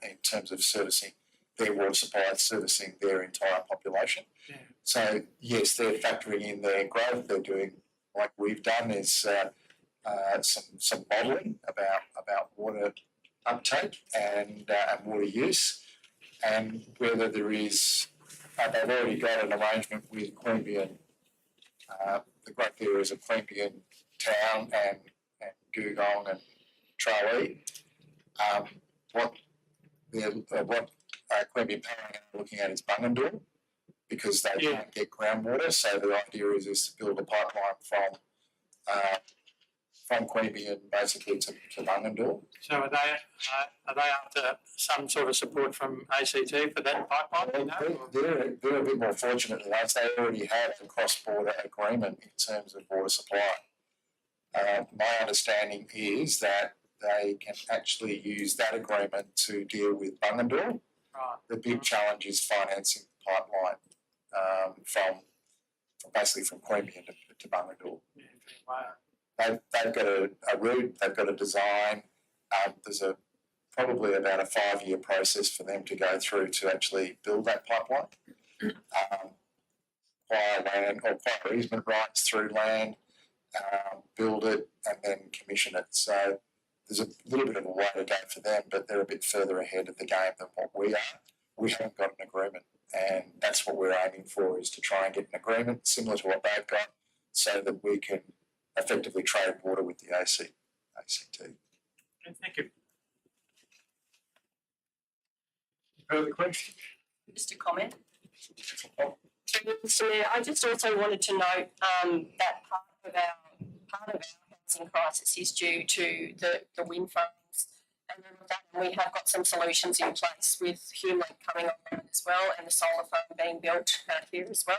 in terms of servicing their water supply, servicing their entire population. Yeah. So yes, they're factoring in their growth. They're doing, like we've done, is some modelling about water uptake and water use, and whether there is. They've already got an arrangement with Queanbeyan, the growth areas of Queanbeyan Town and Googong and Tralee. What Queanbeyan Power are looking at is Bungendore, because they can't get groundwater. So the idea is to build a pipeline from Queanbeyan basically to Bungendore. So are they after some sort of support from ACT for that pipeline? They're a bit more fortunate than us. They already have a cross-border agreement in terms of water supply. My understanding is that they can actually use that agreement to deal with Bungendore. Right. The big challenge is financing the pipeline from basically from Queanbeyan to Bungendore. Yeah, wow. They've got a route, they've got a design. There's probably about a 5-year process for them to go through to actually build that pipeline. Acquire land or acquire easement rights through land, build it and then commission it. So there's a little bit of a way to go for them, but they're a bit further ahead of the game than what we are. We haven't got an agreement, and that's what we're aiming for, is to try and get an agreement similar to what they've got, so that we can effectively trade water with the ACT. Thank you. Further questions? Just a comment. Mr. Mayor, I just also wanted to note that part of our housing crisis is due to the wind farms, and we have got some solutions in place with Hume coming online as well, and the solar farm being built out here as well.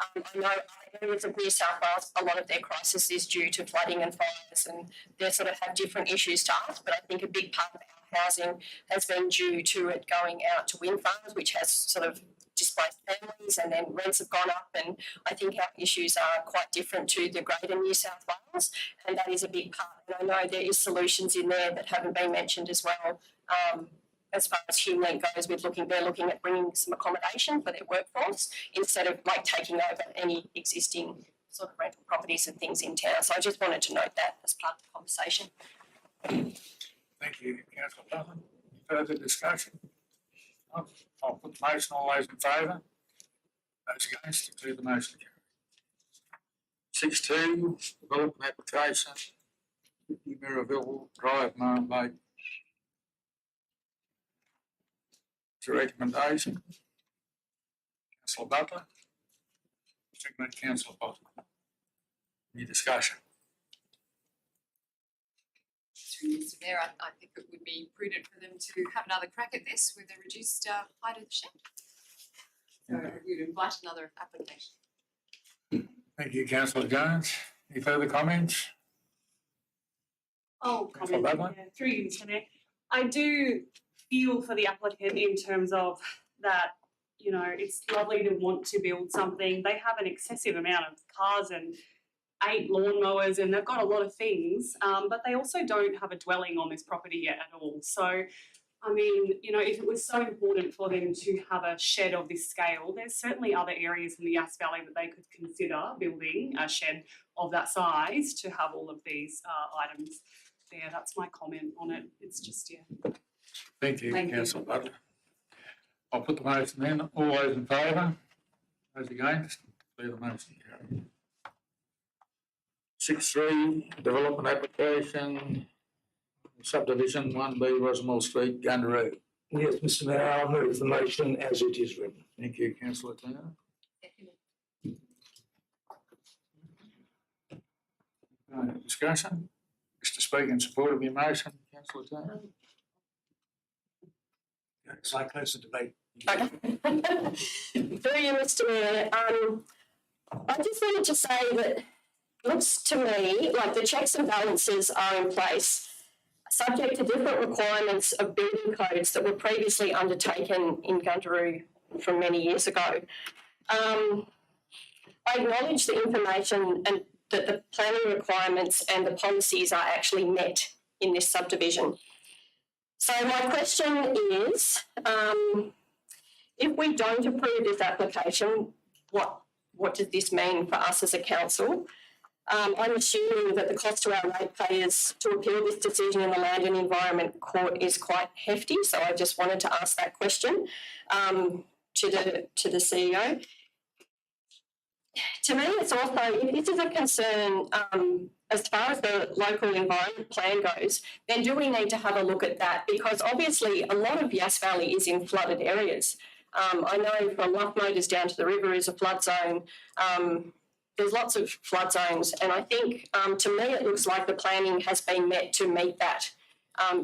I know other areas of New South Wales, a lot of their crisis is due to flooding and fires, and they sort of have different issues to us, but I think a big part of our housing has been due to it going out to wind farms, which has sort of displaced families, and then rents have gone up, and I think our issues are quite different to the greater New South Wales, and that is a big part. And I know there is solutions in there that haven't been mentioned as well. As far as HumeLink goes, they're looking at bringing some accommodation for their workforce instead of like taking over any existing sort of rental properties and things in town. So I just wanted to note that as part of the conversation. Thank you, Councillor Dutton. Further discussion? I'll put the motion. All those in favour? Those against? Declare the motion carried. 6.2, development application, 50 Mirabelle Drive, Marne Lake. It's a recommendation. Councillor Butler. Second, Councillor Butler. Any discussion? Mr. Mayor, I think it would be prudent for them to have another crack at this with a reduced height of the shed. So we'd invite another application. Thank you, Councillor Jones. Any further comments? Comment, yeah, through you, Mr. Mayor. I do feel for the applicant in terms of that, you know, it's lovely to want to build something. They have an excessive amount of cars and 8 lawnmowers, and they've got a lot of things, but they also don't have a dwelling on this property yet at all. So, I mean, you know, if it was so important for them to have a shed of this scale, there's certainly other areas in the Yass Valley that they could consider building a shed of that size to have all of these items there. That's my comment on it. It's just, yeah. Thank you, Councillor Butler. I'll put the motion in. All those in favour? Those against? Declare the motion carried. 6.3, development application, subdivision 1B, Rosamond Street, Gundaroo. Yes, Mr. Mayor, I'll move the motion as it is written. Thank you, Councillor Turner. Discussion? Wish to speak in support of your motion, Councillor Turner? So I close the debate. Okay. Through you, Mr. Mayor, I just wanted to say that it looks to me like the checks and balances are in place, subject to different requirements of building codes that were previously undertaken in Gundaroo from many years ago. I acknowledge the information and that the planning requirements and the policies are actually met in this subdivision. So my question is, if we don't approve this application, what does this mean for us as a council? I'm assuming that the cost to our ratepayers to appeal this decision in the Land and Environment Court is quite hefty. So I just wanted to ask that question to the CEO. To me, it's also, if this is a concern as far as the local environment plan goes, then do we need to have a look at that? Because obviously a lot of Yass Valley is in flooded areas. I know from Luck Motors down to the river is a flood zone. There's lots of flood zones, and I think to me it looks like the planning has been met to meet that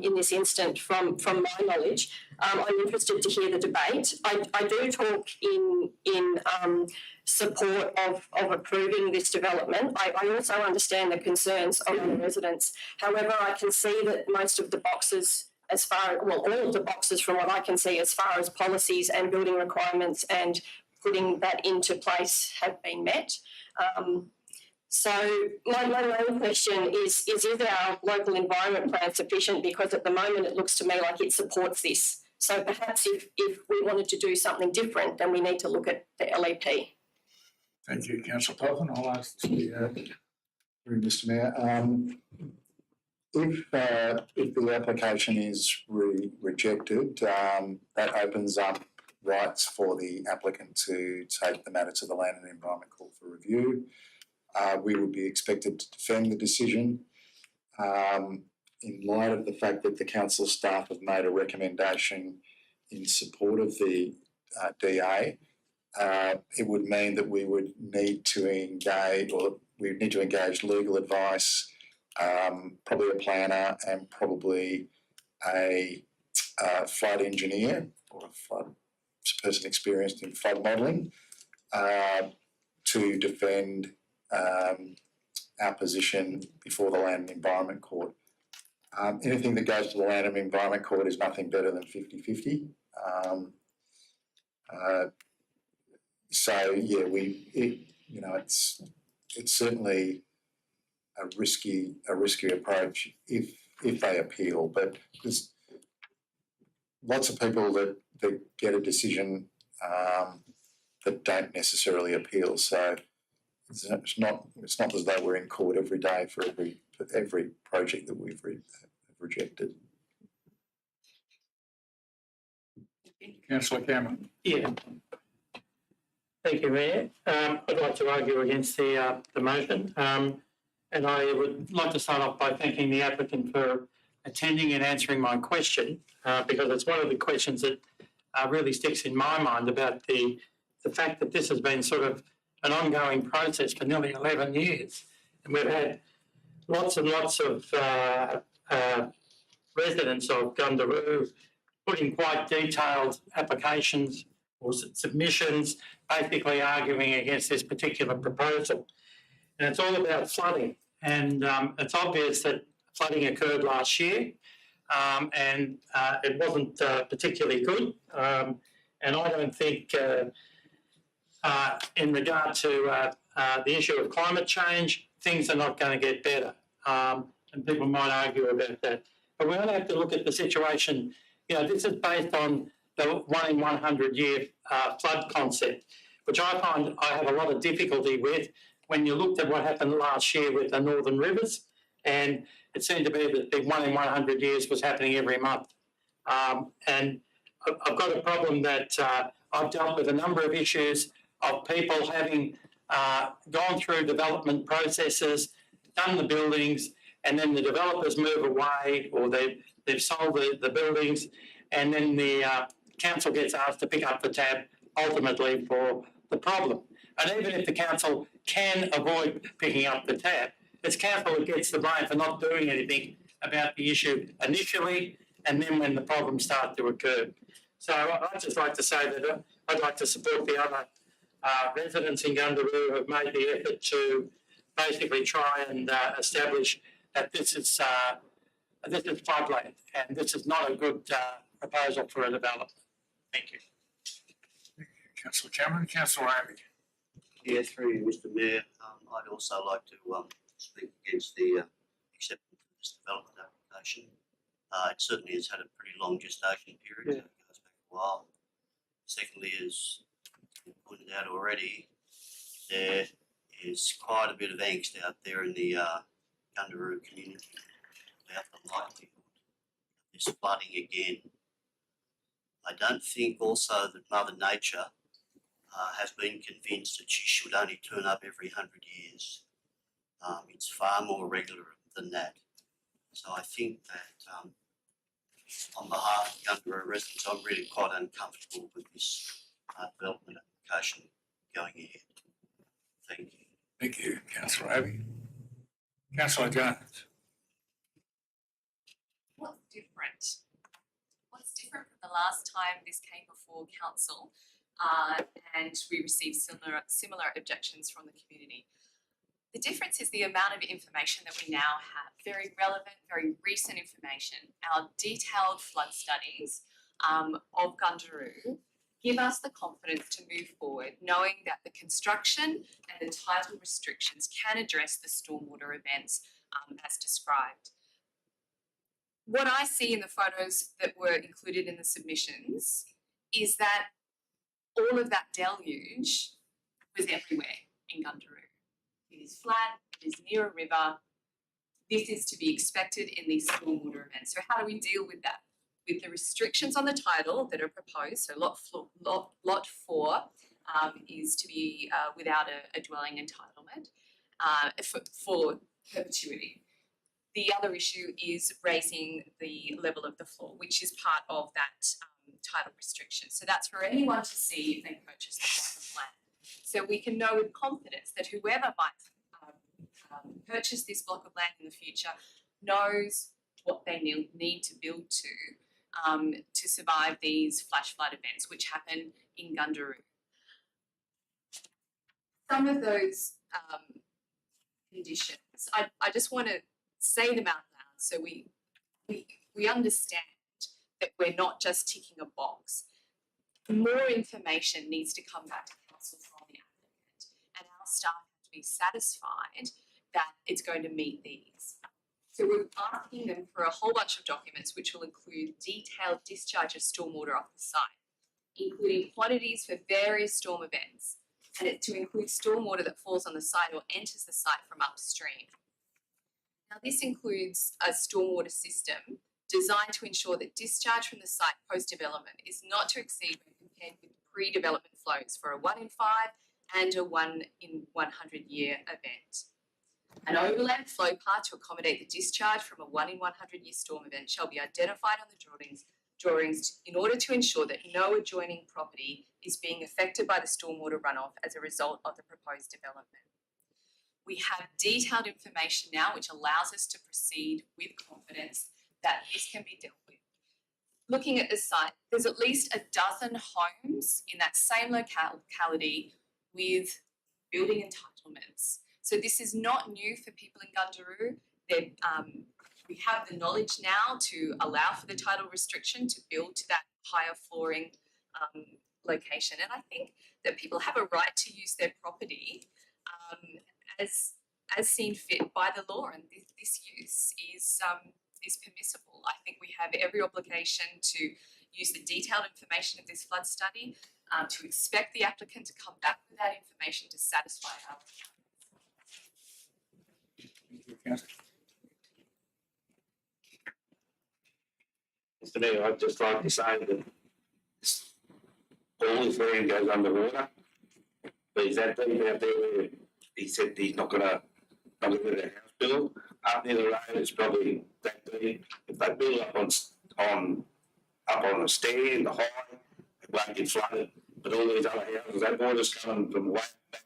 in this instant from my knowledge. I'm interested to hear the debate. I do talk in support of approving this development. I also understand the concerns of the residents. However, I can see that most of the boxes all of the boxes from what I can see as far as policies and building requirements and putting that into place have been met. So my main question is our local environment plan sufficient? Because at the moment it looks to me like it supports this. So perhaps if we wanted to do something different, then we need to look at the LEP. Thank you, Councillor Pelton. I'll ask the, Through Mr Mayor, if the application is rejected, that opens up rights for the applicant to take the matter to the Land and Environment Court for review. We would be expected to defend the decision. In light of the fact that the council staff have made a recommendation in support of the DA, it would mean that we would need to engage legal advice, probably a planner and probably a flood engineer or a flood person experienced in flood modelling to defend our position before the Land and Environment Court. Anything that goes to the Land and Environment Court is nothing better than 50-50. So yeah, it's certainly a risky approach if they appeal, but there's lots of people that get a decision that don't necessarily appeal. So it's not as though we're in court every day for every project that we've rejected. Councillor Cameron. Yeah. Thank you, Mayor. I'd like to argue against the motion, and I would like to start off by thanking the applicant for attending and answering my question, because it's one of the questions that really sticks in my mind about the fact that this has been sort of an ongoing process for nearly 11 years, and we've had lots and lots of residents of Gundaroo put in quite detailed applications or submissions, basically arguing against this particular proposal. And it's all about flooding. And it's obvious that flooding occurred last year, and it wasn't particularly good. And I don't think in regard to the issue of climate change, things are not going to get better. And people might argue about that. But we only have to look at the situation. This is based on the 1 in 100 year flood concept, which I find I have a lot of difficulty with when you looked at what happened last year with the northern rivers, and it seemed to be that the 1 in 100 years was happening every month. And I've got a problem that I've dealt with a number of issues of people having gone through development processes, done the buildings, and then the developers move away, or they've sold the buildings, and then the council gets asked to pick up the tab ultimately for the problem. And even if the council can avoid picking up the tab, it's council that gets the blame for not doing anything about the issue initially, and then when the problems start to occur. So I'd just like to say that I'd like to support the other residents in Gundaroo who have made the effort to basically try and establish that this is floodland, and this is not a good proposal for a development. Thank you. Councillor Cameron. Councillor Amy. Yeah, through you, Mr Mayor, I'd also like to speak against the acceptance of this development application. It certainly has had a pretty long gestation period, so it goes back a while. Secondly, as pointed out already, there is quite a bit of angst out there in the Gundaroo community about the likelihood of this flooding again. I don't think also that Mother Nature has been convinced that she should only turn up every 100 years. It's far more regular than that. So I think that on behalf of Gundaroo residents, I'm really quite uncomfortable with this development application going ahead. Thank you. Thank you, councillor Abbey. Councillor Jones. What's different? What's different from the last time this came before council and we received similar objections from the community? The difference is the amount of information that we now have, very relevant, very recent information. Our detailed flood studies of Gundaroo give us the confidence to move forward, knowing that the construction and the title restrictions can address the stormwater events as described. What I see in the photos that were included in the submissions is that all of that deluge was everywhere in Gundaroo. It is flat, it is near a river. This is to be expected in these stormwater events. So how do we deal with that? With the restrictions on the title that are proposed, so lot 4 is to be without a dwelling entitlement for perpetuity. The other issue is raising the level of the floor, which is part of that title restriction. So that's for anyone to see if they purchase the block of land. So we can know with confidence that whoever might purchase this block of land in the future knows what they need to build to survive these flash flood events which happen in Gundaroo. Some of those conditions, I just want to say them out loud so we understand that we're not just ticking a box. More information needs to come back to council from the applicant, and our staff have to be satisfied that it's going to meet these. So we're asking them for a whole bunch of documents which will include detailed discharge of stormwater off the site, including quantities for various storm events, and it to include stormwater that falls on the site or enters the site from upstream. Now this includes a stormwater system designed to ensure that discharge from the site post-development is not to exceed when compared with pre-development flows for a 1 in 5 and a 1 in 100 year event. An overland flow path to accommodate the discharge from a 1 in 100 year storm event shall be identified on the drawings in order to ensure that no adjoining property is being affected by the stormwater runoff as a result of the proposed development. We have detailed information now which allows us to proceed with confidence that this can be dealt with. Looking at the site, there's at least a dozen homes in that same locality with building entitlements. So this is not new for people in Gundaroo. We have the knowledge now to allow for the title restriction to build to that higher flooring location. And I think that people have a right to use their property as seen fit by the law, and this use is permissible. I think we have every obligation to use the detailed information of this flood study, to expect the applicant to come back with that information to satisfy our Thank you, councillor. Mr Mayor, I'd just like to say that all his land goes underwater. But is that deep out there where he said he's not gonna let a house build? Up near the road it's probably that deep. If they build up on a stand, a high, it won't get flooded. But all these other houses, that water's coming from way back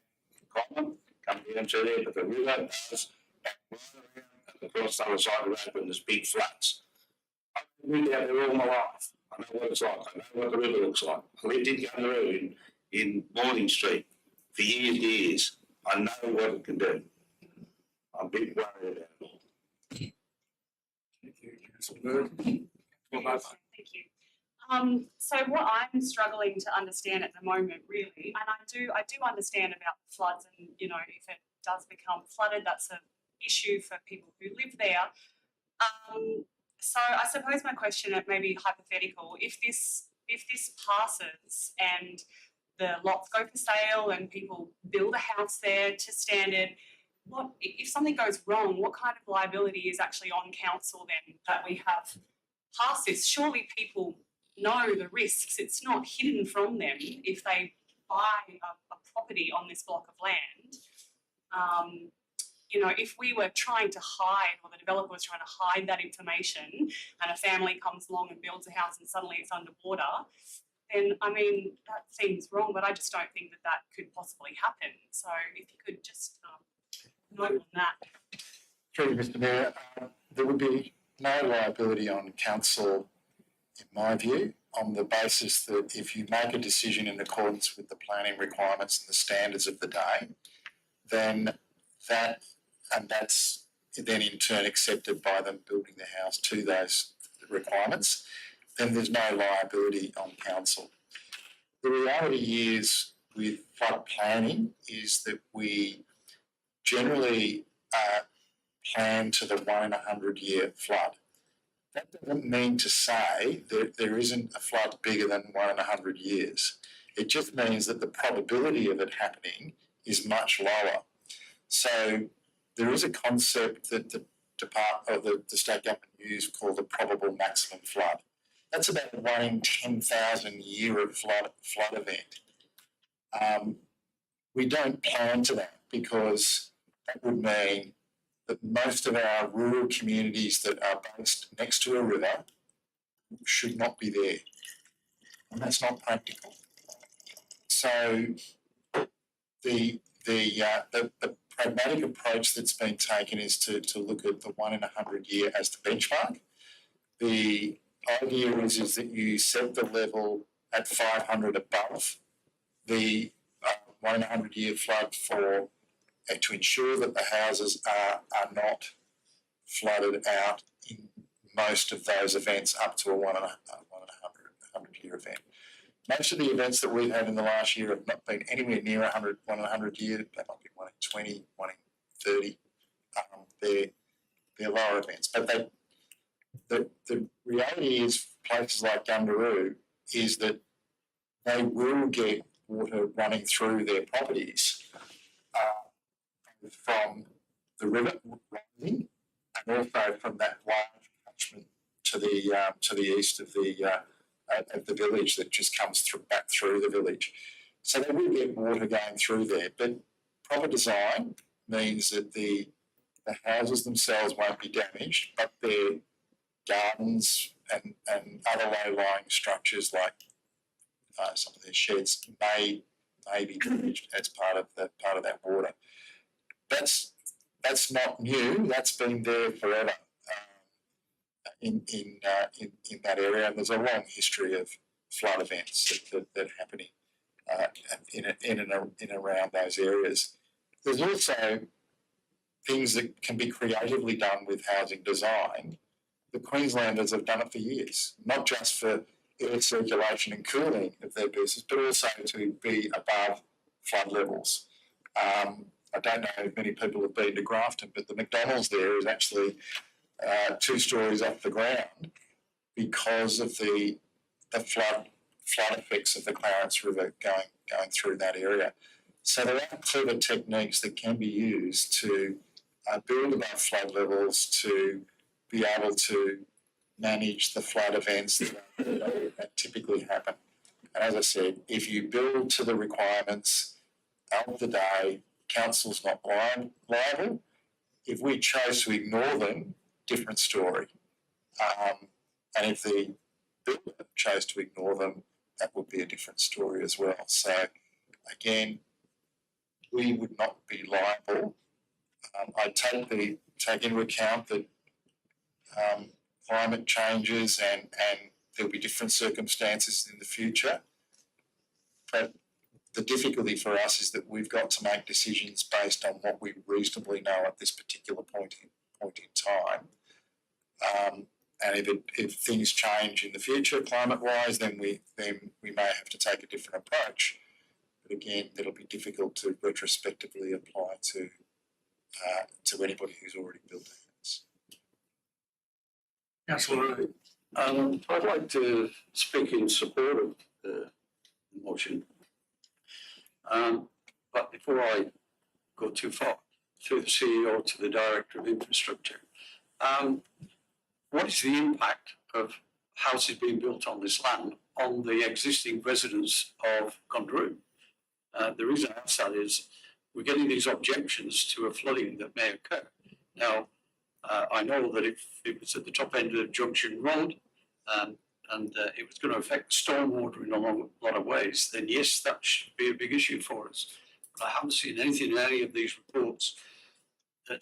common, coming down through there, but the river goes back right around and across the other side of the road when there's big floods. I've lived out there all my life. I know what it's like. I know what the river looks like. I lived in Gundaroo in Morning Street for years. I know what it can do. I'm a bit worried about it all. Thank you, councillor Bird. Well, both. Thank you. So what I'm struggling to understand at the moment, really, and I do understand about the floods, and you know, if it does become flooded, that's an issue for people who live there. So I suppose my question, it may be hypothetical, if this passes and the lots go for sale and people build a house there to standard, what if something goes wrong, what kind of liability is actually on council then that we have passed this? Surely people know the risks. It's not hidden from them if they buy a property on this block of land. You know, if we were trying to hide, or the developer was trying to hide that information, and a family comes along and builds a house and suddenly it's underwater, then I mean that seems wrong. But I just don't think that could possibly happen. So if you could just note on that. Through Mr. Mayor, there would be no liability on council, in my view, on the basis that if you make a decision in accordance with the planning requirements and the standards of the day, then that's then in turn accepted by them building the house to those requirements, then there's no liability on council. The reality is with flood planning is that we generally plan to the 1 in 100 year flood. That doesn't mean to say that there isn't a flood bigger than 1 in 100 years. It just means that the probability of it happening is much lower. So there is a concept that the state government used called the probable maximum flood. That's about a 1 in 10,000 year of flood event. We don't plan to that because that would mean that most of our rural communities that are based next to a river should not be there. And that's not practical. So the pragmatic approach that's been taken is to look at the 1 in 100 year as the benchmark. The idea is that you set the level at 500 above the 1 in 100 year flood to ensure that the houses are not flooded out in most of those events up to a 1 in 100 year event. Most of the events that we've had in the last year have not been anywhere near 1 in 100 year. They might be 1 in 20, 1 in 30. They're lower events. But the reality is places like Gundaroo is that they will get water running through their properties from the river rising and also from that large catchment to the east of the village that just comes back through the village. So they will get water going through there. But proper design means that the houses themselves won't be damaged, but their gardens and other low-lying structures like some of their sheds may be damaged as part of that water. That's not new. That's been there forever in that area, and there's a long history of flood events that are happening in and around those areas. There's also things that can be creatively done with housing design. The Queenslanders have done it for years, not just for air circulation and cooling of their business, but also to be above flood levels. I don't know if many people have been to Grafton, but the McDonald's there is actually 2 stories off the ground because of the flood effects of the Clarence River going through that area. So there are clever techniques that can be used to build above flood levels to be able to manage the flood events that typically happen. And as I said, if you build to the requirements of the day, council's not liable. If we chose to ignore them, different story. And if the builder chose to ignore them, that would be a different story as well. So again, we would not be liable. I take into account that climate changes and there'll be different circumstances in the future. But the difficulty for us is that we've got to make decisions based on what we reasonably know at this particular point in time. And if things change in the future climate-wise, then we may have to take a different approach. But again, that'll be difficult to retrospectively apply to anybody who's already built a house. Councillor Reid. I'd like to speak in support of the motion. But before I go too far, through the CEO to the Director of Infrastructure, what is the impact of houses being built on this land on the existing residents of Gondaroo? The reason I ask that is we're getting these objections to a flooding that may occur. Now, I know that if it was at the top end of Junction Road and it was going to affect stormwater in a lot of ways, then yes, that should be a big issue for us. But I haven't seen anything in any of these reports that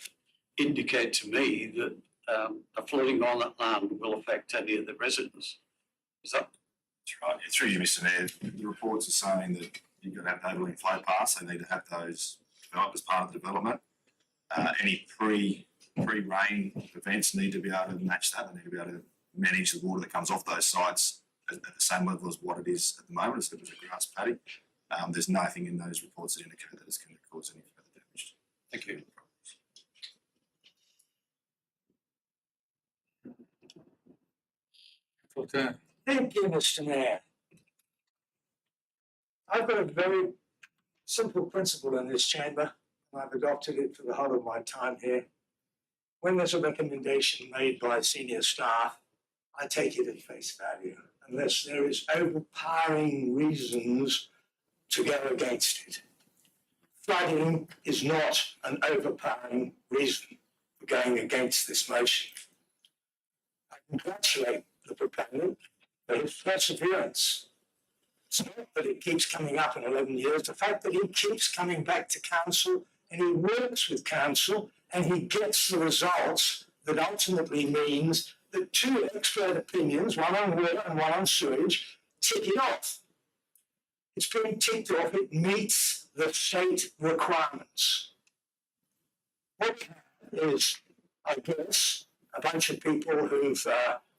indicate to me that a flooding on that land will affect any of the residents. Is that? That's right. Through you, Mr. Mayor, the reports are saying that you've got to have overland flow paths. They need to have those developed as part of the development. Any pre-rain events need to be able to match that. They need to be able to manage the water that comes off those sites at the same level as what it is at the moment, as if it was a grass paddy. There's nothing in those reports that indicate that it's going to cause any further damage. Thank you. Okay. Thank you, Mr. Mayor. I've got a very simple principle in this chamber, and I've adopted it for the whole of my time here. When there's a recommendation made by senior staff, I take it at face value, unless there is overpowering reasons to go against it. Flooding is not an overpowering reason for going against this motion. I congratulate the proponent for his perseverance. It's not that it keeps coming up in 11 years, the fact that he keeps coming back to council and he works with council and he gets the results that ultimately means that two expert opinions, one on water and one on sewage, tick it off. It's been ticked off, it meets the state requirements. What we have is, I guess, a bunch of people who've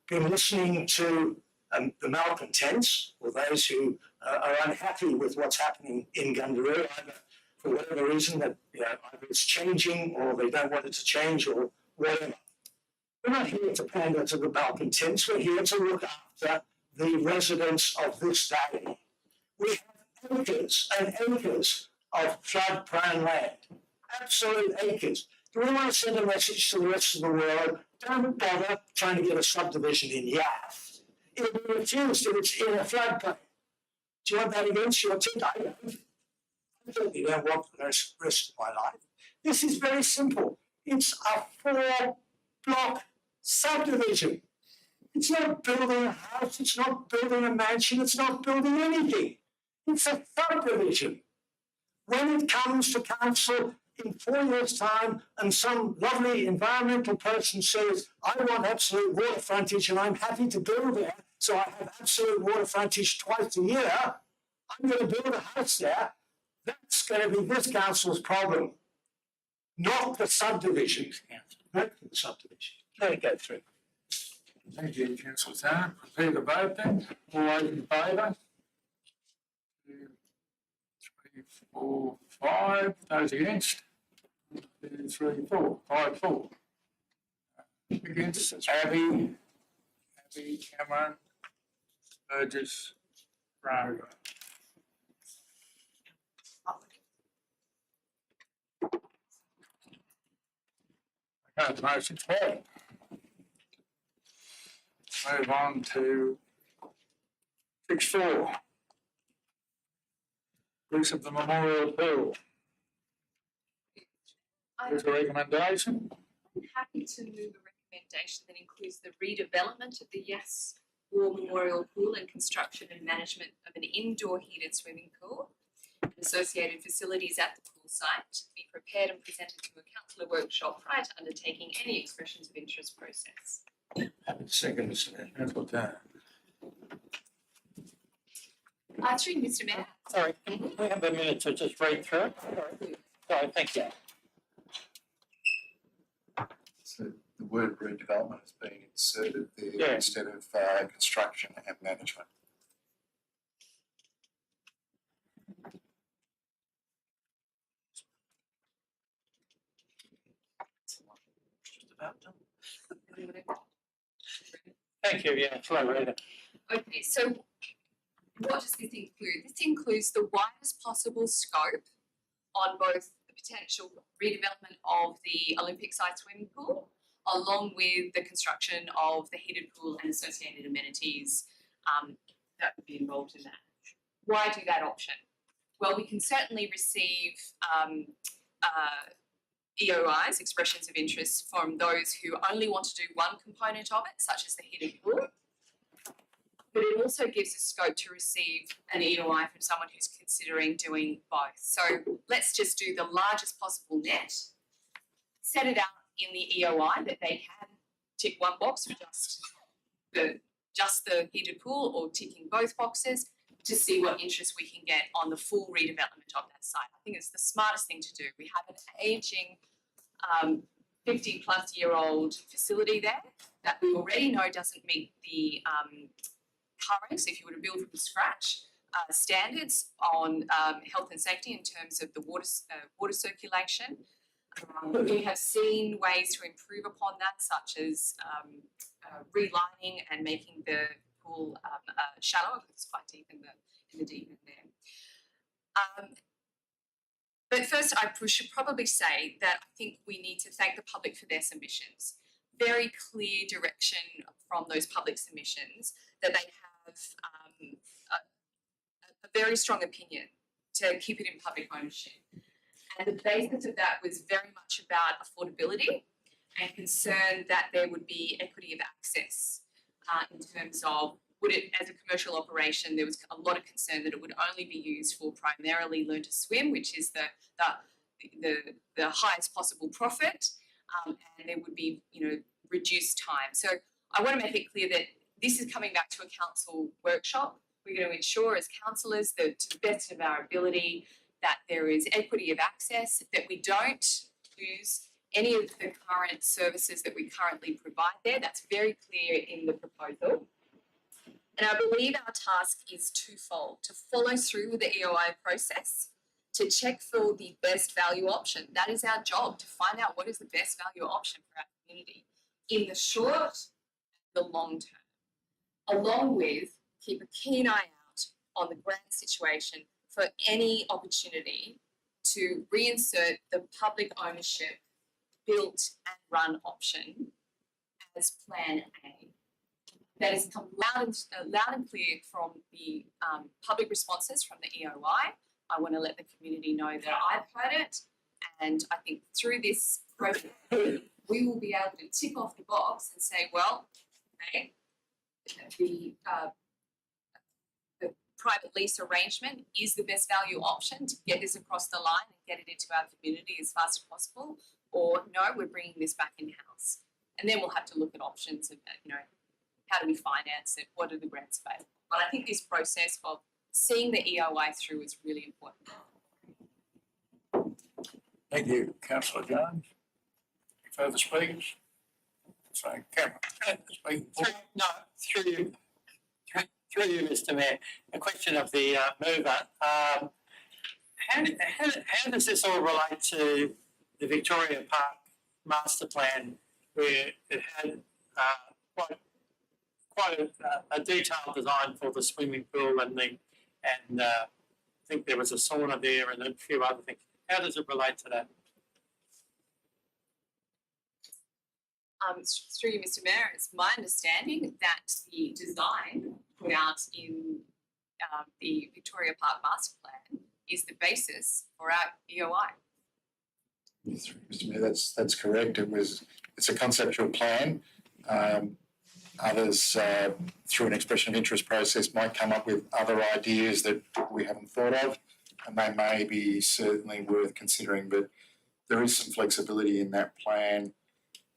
been listening to the malcontents, or those who are unhappy with what's happening in Gundaroo, either for whatever reason that either it's changing or they don't want it to change or whatever. We're not here to pander to the malcontents, we're here to look after the residents of this valley. We have acres and acres of flood-prone land, absolute acres. Do we want to send a message to the rest of the world? Don't bother trying to get a subdivision in Yass. It'll be refused if it's in a floodplain. Do you want that against your team? I don't. I certainly don't want for the rest of my life. This is very simple. It's a 4-block subdivision. It's not building a house, it's not building a mansion, it's not building anything. It's a subdivision. When it comes to council in 4 years' time and some lovely environmental person says, I want absolute water frontage and I'm happy to build there, so I have absolute water frontage twice a year, I'm going to build a house there, that's going to be this council's problem, not the subdivision. Not the subdivision. Let it go through. Thank you, Councillor Tanner. Prepare the vote then. All those in favour? 2, 3, 4, 5. Those against? 2, 3, 4. 5, 4. Against? Abby, Cameron, Burgess, Rowe. Okay, the motion's carried. Move on to 6.4. Use of the memorial pool. There's a recommendation. I'm happy to move a recommendation that includes the redevelopment of the Yass War Memorial Pool and construction and management of an indoor heated swimming pool and associated facilities at the pool site be prepared and presented to a councillor workshop prior to undertaking any expressions of interest process. Second, Mr. Mayor. Councillor Tanner. Through you, Mr. Mayor. Sorry, can we have a minute to just read through it? Sorry, thank you. So the word redevelopment has been inserted there Yeah. instead of construction and management. Just about done. Thank you, yeah, flow reader. Okay, so what does this include? This includes the widest possible scope on both the potential redevelopment of the Olympic side swimming pool, along with the construction of the heated pool and associated amenities that would be involved in that. Why do that option? Well, we can certainly receive EOIs, expressions of interest, from those who only want to do one component of it, such as the heated pool. But it also gives us scope to receive an EOI from someone who's considering doing both. So let's just do the largest possible net, set it out in the EOI that they can tick one box for just the heated pool, or ticking both boxes, to see what interest we can get on the full redevelopment of that site. I think it's the smartest thing to do. We have an ageing 50-plus-year-old facility there that we already know doesn't meet the current, if you were to build from scratch, standards on health and safety in terms of the water circulation. We have seen ways to improve upon that, such as relining and making the pool shallower, because it's quite deep in the deep end there. But first, I should probably say that I think we need to thank the public for their submissions. Very clear direction from those public submissions that they have a very strong opinion to keep it in public ownership. And the basis of that was very much about affordability and concern that there would be equity of access in terms of, would it, as a commercial operation, there was a lot of concern that it would only be used for primarily learn to swim, which is the highest possible profit, and there would be, reduced time. So I want to make it clear that this is coming back to a council workshop. We're going to ensure as councillors that, to the best of our ability, that there is equity of access, that we don't lose any of the current services that we currently provide there. That's very clear in the proposal. And I believe our task is twofold: to follow through with the EOI process, to check for the best value option. That is our job, to find out what is the best value option for our community in the short, the long term, along with keep a keen eye out on the grant situation for any opportunity to reinsert the public ownership built and run option as Plan A. That has come loud and clear from the public responses from the EOI. I want to let the community know that I've heard it, and I think through this process we will be able to tick off the box and say, well, okay, the private lease arrangement is the best value option to get this across the line and get it into our community as fast as possible, or no, we're bringing this back in-house. And then we'll have to look at options of, how do we finance it, what are the grants available. But I think this process of seeing the EOI through is really important. Thank you, Councillor Jones. Any further speakers? So, Cameron, speaking. No, through you, Mr. Mayor. A question of the mover. How does this all relate to the Victoria Park Master Plan, where it had quite a detailed design for the swimming pool and I think there was a sauna there and a few other things. How does it relate to that? Through you, Mr. Mayor, it's my understanding that the design put out in the Victoria Park Master Plan is the basis for our EOI. Yes, Mr. Mayor, that's correct. It's a conceptual plan. Others, through an expression of interest process, might come up with other ideas that we haven't thought of, and they may be certainly worth considering. But there is some flexibility in that plan,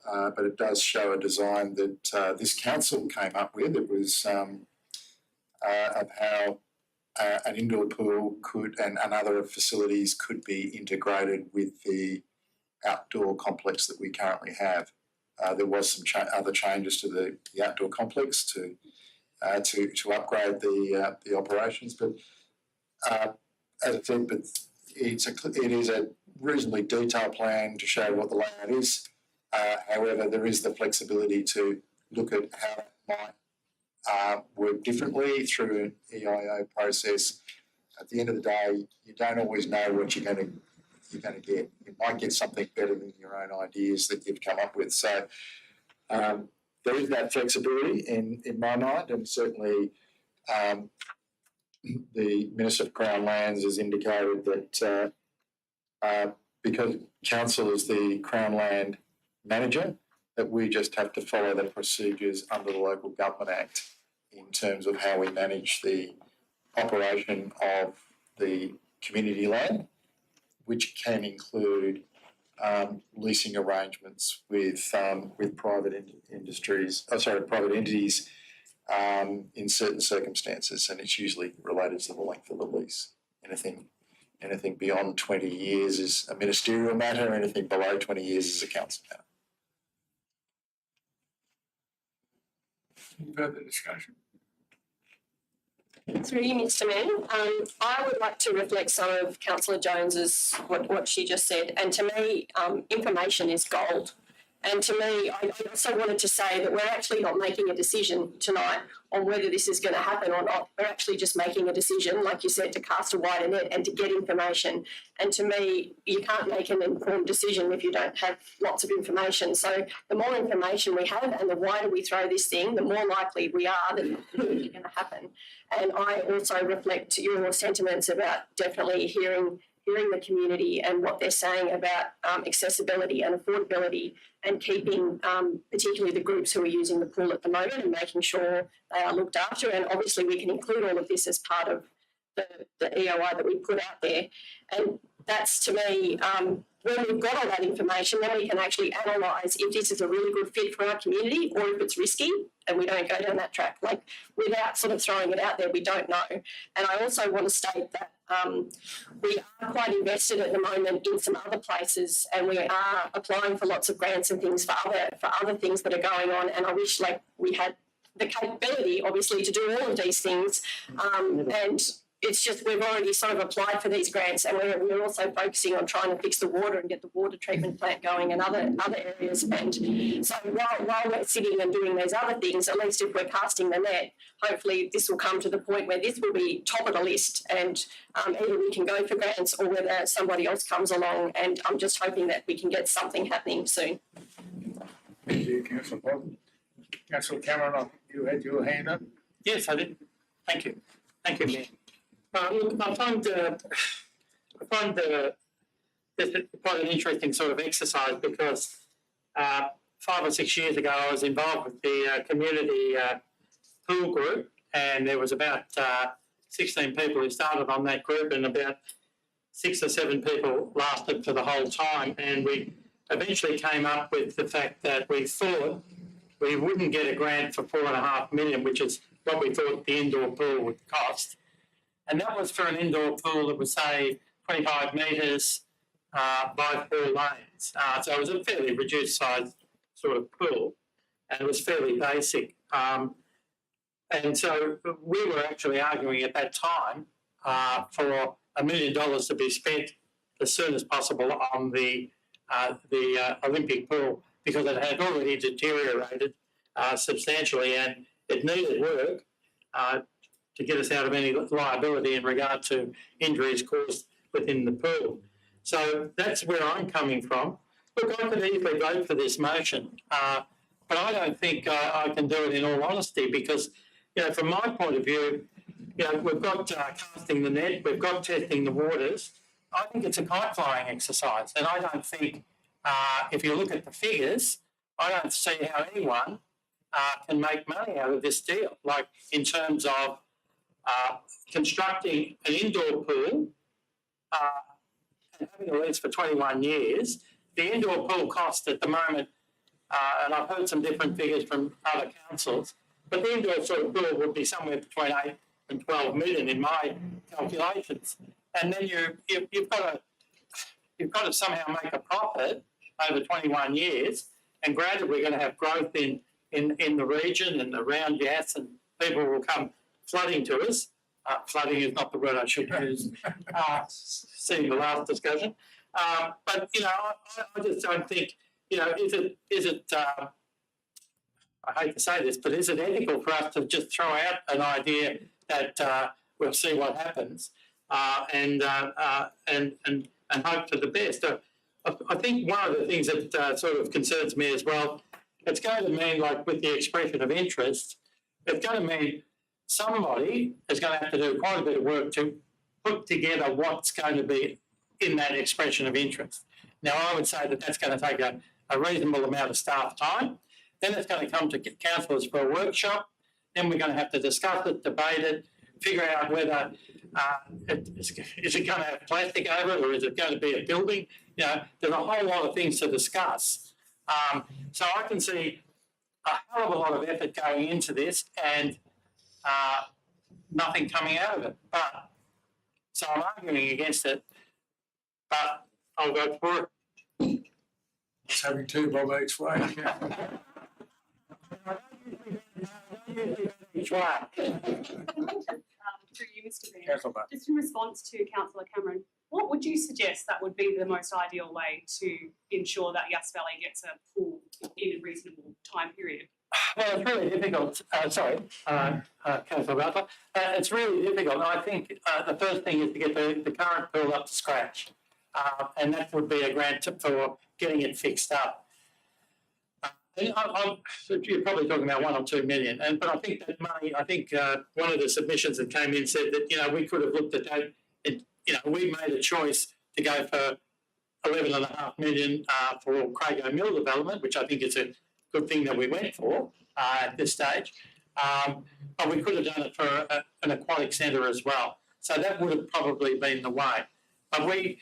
but it does show a design that this council came up with. It was of how an indoor pool could and other facilities could be integrated with the outdoor complex that we currently have. There was some other changes to the outdoor complex to upgrade the operations, but as I said, it is a reasonably detailed plan to show what the layout is. However, there is the flexibility to look at might work differently through an EIO process. At the end of the day, you don't always know what you're going to get. You might get something better than your own ideas that you've come up with. So there is that flexibility in my mind, and certainly the Minister of Crown Lands has indicated that because council is the Crown Land manager, that we just have to follow the procedures under the Local Government Act in terms of how we manage the operation of the community land, which can include leasing arrangements with private private entities in certain circumstances, and it's usually related to the length of the lease. Anything beyond 20 years is a ministerial matter. Anything below 20 years is a council matter. Any further discussion? Through you, Mr. Mayor, I would like to reflect some of Councillor Jones's what she just said. And to me, information is gold. And to me, I also wanted to say that we're actually not making a decision tonight on whether this is going to happen or not. We're actually just making a decision, like you said, to cast a wider net and to get information. And to me, you can't make an informed decision if you don't have lots of information. So the more information we have and the wider we throw this thing, the more likely we are that it's going to happen. And I also reflect your sentiments about definitely hearing the community and what they're saying about accessibility and affordability, and keeping particularly the groups who are using the pool at the moment and making sure they are looked after. And obviously we can include all of this as part of the EOI that we put out there. And that's, to me, when we've got all that information, then we can actually analyse if this is a really good fit for our community or if it's risky and we don't go down that track. Like, without sort of throwing it out there, we don't know. And I also want to state that we are quite invested at the moment in some other places, and we are applying for lots of grants and things for other things that are going on. And I wish we had the capability, obviously, to do all of these things. And it's just we've already sort of applied for these grants, and we're also focusing on trying to fix the water and get the water treatment plant going and other areas. And so while we're sitting and doing these other things, at least if we're casting the net, hopefully this will come to the point where this will be top of the list, and either we can go for grants or whether somebody else comes along. And I'm just hoping that we can get something happening soon. Thank you, Councillor Boston. Councillor Cameron, you had your hand up. Yes, I did. Thank you, Mayor. Look, I find this quite an interesting sort of exercise, because 5 or 6 years ago I was involved with the community pool group, and there was about 16 people who started on that group, and about 6 or 7 people lasted for the whole time. And we eventually came up with the fact that we thought we wouldn't get a grant for $4.5 million, which is what we thought the indoor pool would cost. And that was for an indoor pool that was, say, 25 metres by 4 lanes. So it was a fairly reduced size sort of pool, and it was fairly basic. And so we were actually arguing at that time for $1 million to be spent as soon as possible on the Olympic pool, because it had already deteriorated substantially and it needed work to get us out of any liability in regard to injuries caused within the pool. So that's where I'm coming from. Look, I could easily vote for this motion, but I don't think I can do it in all honesty, because, from my point of view, we've got casting the net, we've got testing the waters. I think it's a kite-flying exercise, and I don't think, if you look at the figures, I don't see how anyone can make money out of this deal, like in terms of constructing an indoor pool and having a lease for 21 years. The indoor pool cost at the moment, and I've heard some different figures from other councils, but the indoor sort of pool would be somewhere between 8 and 12 million in my calculations. And then you've got to somehow make a profit over 21 years. And granted, we're going to have growth in the region and around Yass, and people will come flooding to us. Flooding is not the word I should use, seeing the last discussion. But, I just don't think, is it I hate to say this, but is it ethical for us to just throw out an idea that we'll see what happens and hope for the best? I think one of the things that sort of concerns me as well, it's going to mean, like with the expression of interest, it's going to mean somebody is going to have to do quite a bit of work to put together what's going to be in that expression of interest. Now, I would say that that's going to take a reasonable amount of staff time. Then it's going to come to councillors for a workshop. Then we're going to have to discuss it, debate it, figure out whether is it going to have plastic over it or is it going to be a building? You know, there's a whole lot of things to discuss. So I can see a hell of a lot of effort going into this and nothing coming out of it. But so I'm arguing against it, but I'll go for it. It's having two bob each way. Each way. Through you, Mr. Mayor. Councillor Butt. Just in response to Councillor Cameron, what would you suggest that would be the most ideal way to ensure that Yass Valley gets a pool in a reasonable time period? Well, it's really difficult. Councillor Butler. It's really difficult. I think the first thing is to get the current pool up to scratch. And that would be a grant for getting it fixed up. You're probably talking about 1 or 2 million, but I think that money. I think one of the submissions that came in said that we could have looked at that. We made a choice to go for 11.5 million for Crago Mill development, which I think is a good thing that we went for at this stage. But we could have done it for an aquatic centre as well. So that would have probably been the way. But I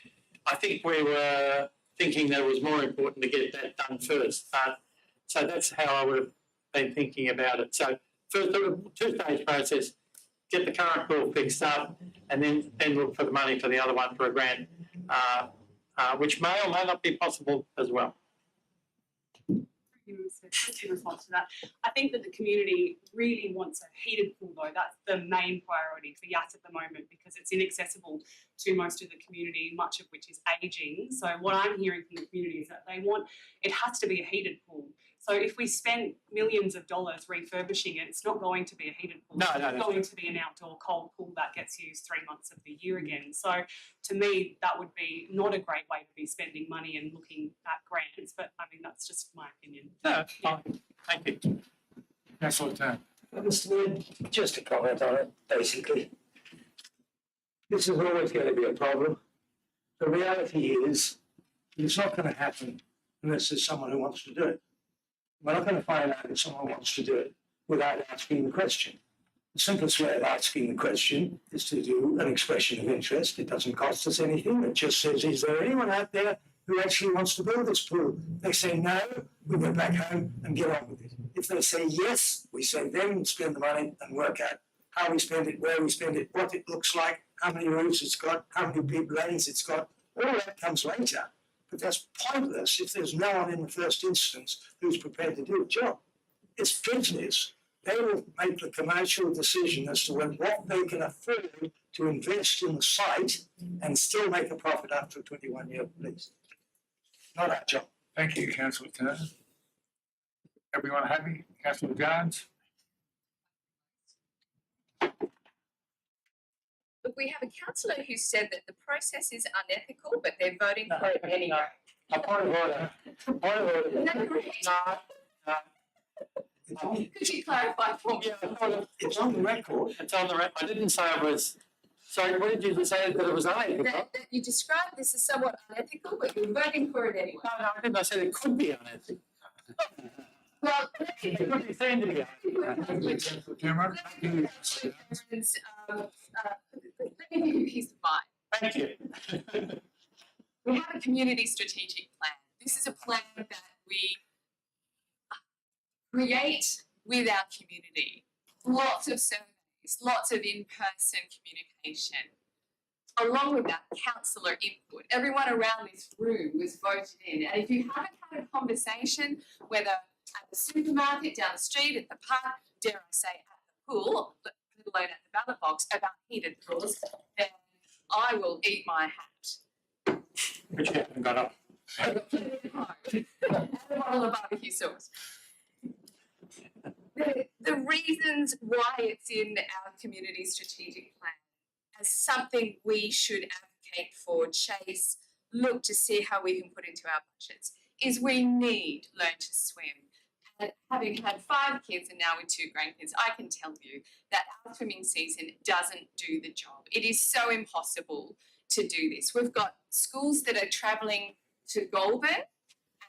think we were thinking that it was more important to get that done first. So that's how I would have been thinking about it. So first, a two-stage process, get the current pool fixed up, and then look for the money for the other one for a grant, which may or may not be possible as well. Just in response to that, I think that the community really wants a heated pool though. That's the main priority for Yass at the moment because it's inaccessible to most of the community, much of which is ageing. So what I'm hearing from the community is that it has to be a heated pool. So if we spend millions of dollars refurbishing it, it's not going to be a heated pool. It's going to be an outdoor cold pool that gets used 3 months of the year again. So to me, that would be not a great way to be spending money and looking at grants. But I mean, that's just my opinion. No, fine. Thank you. Councillor Tan. Mr. Mayor, just a comment on it, basically. This is always going to be a problem. The reality is, it's not going to happen unless there's someone who wants to do it. We're not going to find out if someone wants to do it without asking the question. The simplest way of asking the question is to do an expression of interest. It doesn't cost us anything. It just says, is there anyone out there who actually wants to build this pool? They say no, we go back home and get on with it. If they say yes, we say then spend the money and work out how we spend it, where we spend it, what it looks like, how many roofs it's got, how many big lanes it's got. All that comes later. But that's pointless if there's no one in the first instance who's prepared to do the job. It's business. They will make the commercial decision as to what they can afford to invest in the site and still make a profit after a 21-year lease. Not our job. Thank you, Councillor Tan. Everyone happy? Councillor Jones? Look, we have a councillor who said that the process is unethical, but they're voting for it anyway. A point of order. Point of order. Is that correct? No. Could you clarify for me? Yeah, It's on the record. it's on the record. I didn't say it was. Sorry, what did you say that it was unethical? That you described this as somewhat unethical, but you're voting for it anyway. No, I didn't. I said it could be unethical. Well, It could be seen to be unethical. Councillor Cameron? let me give you peace of mind. Thank you. We have a community strategic plan. This is a plan that we create with our community. Lots of surveys, lots of in-person communication. Along with that, councillor input. Everyone around this room was voted in. And if you haven't had a conversation, whether at the supermarket, down the street, at the park, dare I say at the pool, let alone at the ballot box, about heated pools, then I will eat my hat. But you haven't got up. I've got plenty at home. And a bottle of barbecue sauce. the reasons why it's in our community strategic plan as something we should advocate for, chase, look to see how we can put into our budgets, is we need Learn to Swim. And having had 5 kids and now with 2 grandkids, I can tell you that our swimming season doesn't do the job. It is so impossible to do this. We've got schools that are travelling to Goulburn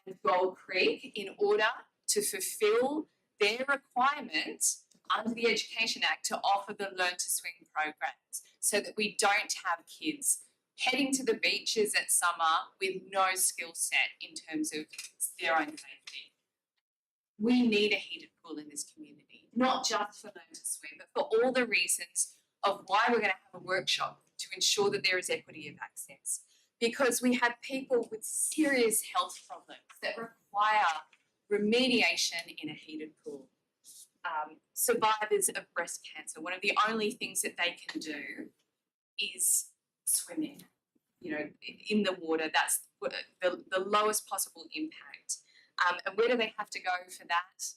and Gold Creek in order to fulfil their requirements under the Education Act to offer the Learn to Swim programs so that we don't have kids heading to the beaches at summer with no skill set in terms of their own safety. We need a heated pool in this community, not just for Learn to Swim, but for all the reasons of why we're going to have a workshop to ensure that there is equity of access. Because we have people with serious health problems that require remediation in a heated pool. Survivors of breast cancer, one of the only things that they can do is swimming, in the water. That's the lowest possible impact. And where do they have to go for that?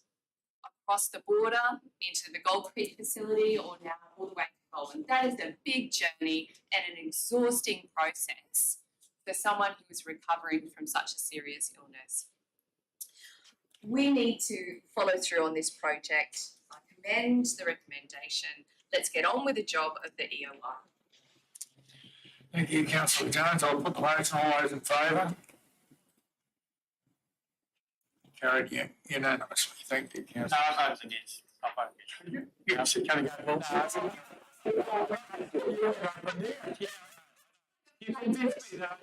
Across the border into the Gold Creek facility or now all the way to Goulburn. That is a big journey and an exhausting process for someone who is recovering from such a serious illness. We need to follow through on this project. I commend the recommendation. Let's get on with the job of the EOR. Thank you, Councillor Jones. I'll put the motion. All those in favour? Carried unanimously. Thank you, No, Councillor. I voted against. I voted against. Yes, you can go. You convinced me that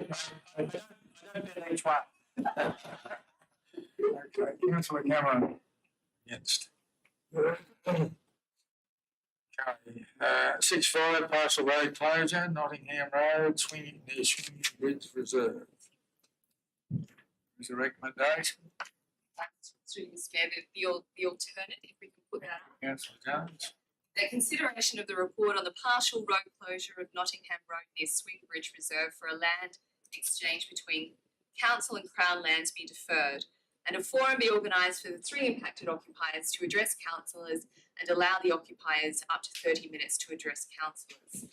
I don't get each one. Okay, Councillor Cameron. Against. Okay, 6-5, partial road closure, Nottingham Road, Swinging Bridge Reserve. Is a recommendation, Through the standard, the alternate, if we can put that up. Councillor Jones. The consideration of the report on the partial road closure of Nottingham Road near Swing Bridge Reserve for a land exchange between council and Crown Lands be deferred, and a forum be organised for the 3 impacted occupiers to address councillors and allow the occupiers up to 30 minutes to address councillors.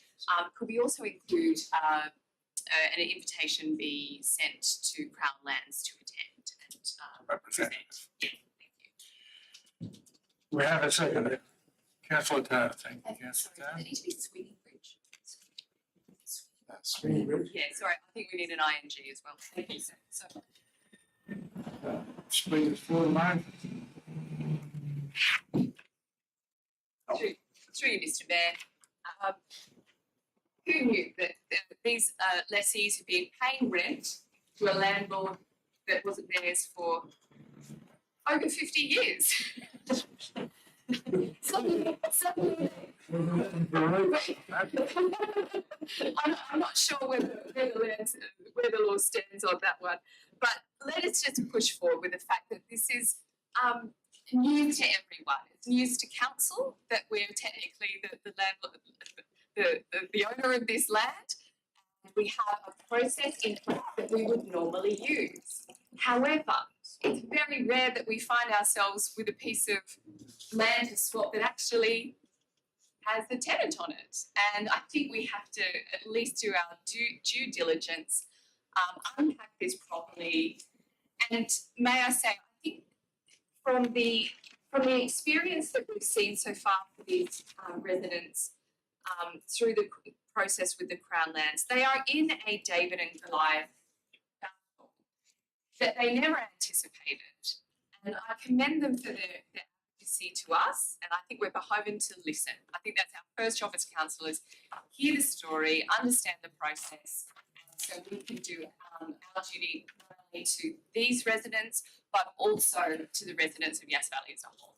Could we also include an invitation be sent to Crown Lands to attend and Representative. present? Yeah, thank you. We have a second. Councillor Turner, thank you, Sorry, Councillor does it Turner. need to be Swinging Bridge? Swinging Bridge. Yeah, sorry, I think we need an ING as well. Thank you, sir. So, Speakers for the motion. through you, Mr. Mayor. Who knew that these lessees have been paying rent to a landlord that wasn't theirs for over 50 years? Suddenly, I'm not sure where the law stands on that one, but let us just push forward with the fact that this is news to everyone. It's news to council that we're technically the landlord, the owner of this land. We have a process in place that we would normally use. However, it's very rare that we find ourselves with a piece of land to swap that actually has the tenant on it. And I think we have to at least do our due diligence, unpack this properly. And may I say, I think from the experience that we've seen so far for these residents through the process with the Crown Lands, they are in a David and Goliath battle that they never anticipated. And I commend them for their advocacy to us, and I think we're beholden to listen. I think that's our first job as councillors: hear the story, understand the process, so we can do our duty not only to these residents, but also to the residents of Yass Valley as a whole.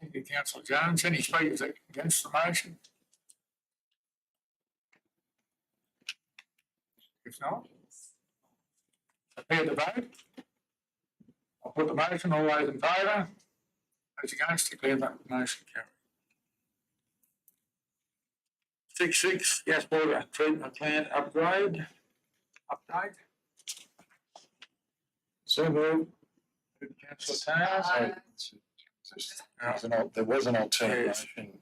Thank you, Councillor Jones. Any speakers against the motion? If not, prepare the vote. I'll put the motion. All those in favour? Those against, declare that motion carried. 6-6, Yass Water Treatment Plant upgrade. Update. So moved. Councillor Towers. There was an alternate motion.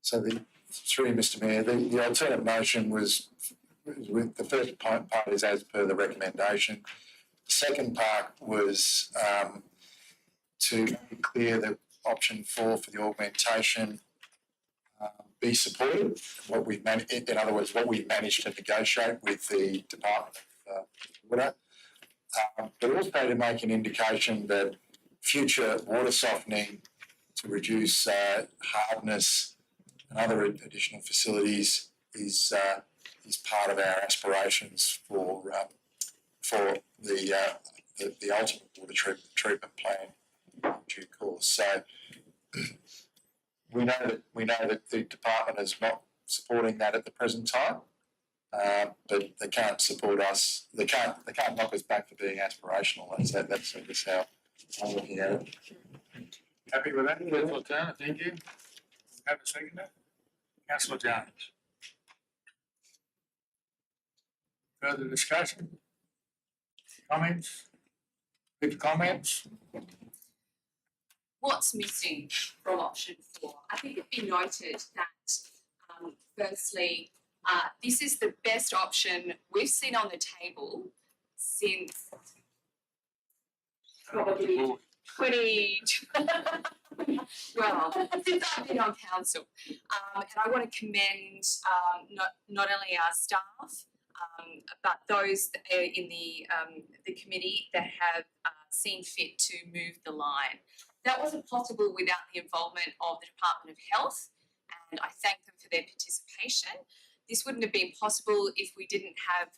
So through Mr Mayor, the alternate motion was with the first part is as per the recommendation. The second part was to make it clear that option 4 for the augmentation be supported. In other words, what we managed to negotiate with the Department of Water, but also to make an indication that future water softening to reduce hardness and other additional facilities is part of our aspirations for the ultimate water treatment plan in due course. So we know that the department is not supporting that at the present time, but they can't support us. They can't knock us back for being aspirational. That's how I'm looking at it. Happy with that, Councillor Turner, thank you. Have a second there? Councillor Jones. Further discussion? Comments? Good comments? What's missing from option 4? I think it'd be noted that firstly, this is the best option we've seen on the table since probably 20, well, since I've been on council. And I want to commend not only our staff, but those in the committee that have seen fit to move the line. That wasn't possible without the involvement of the Department of Health, and I thank them for their participation. This wouldn't have been possible if we didn't have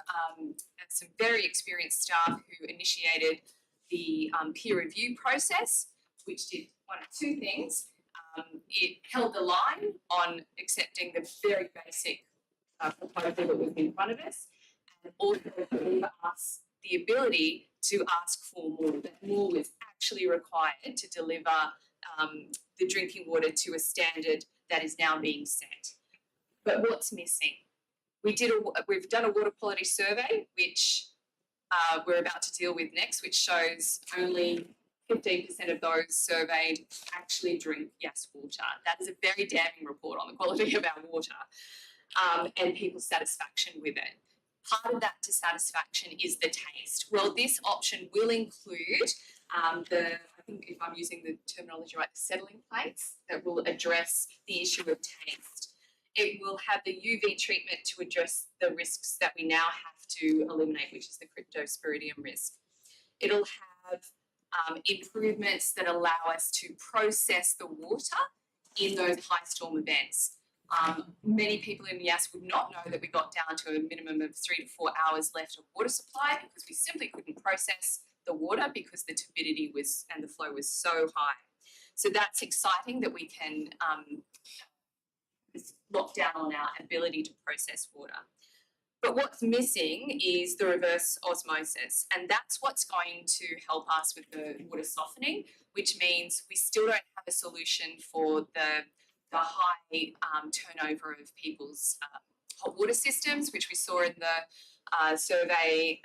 some very experienced staff who initiated the peer review process, which did one of two things. It held the line on accepting the very basic proposal that was in front of us, and also gave us the ability to ask for more, that more was actually required to deliver the drinking water to a standard that is now being set. But what's missing? We've done a water quality survey, which we're about to deal with next, which shows only 15% of those surveyed actually drink Yass water. That is a very damning report on the quality of our water and people's satisfaction with it. Part of that dissatisfaction is the taste. Well, this option will include I think if I'm using the terminology right, the settling plates that will address the issue of taste. It will have the UV treatment to address the risks that we now have to eliminate, which is the cryptosporidium risk. It'll have improvements that allow us to process the water in those high storm events. Many people in Yass would not know that we got down to a minimum of 3 to 4 hours left of water supply because we simply couldn't process the water because the turbidity and the flow was so high. So that's exciting that we can lock down on our ability to process water. But what's missing is the reverse osmosis, and that's what's going to help us with the water softening, which means we still don't have a solution for the high turnover of people's hot water systems, which we saw in the survey,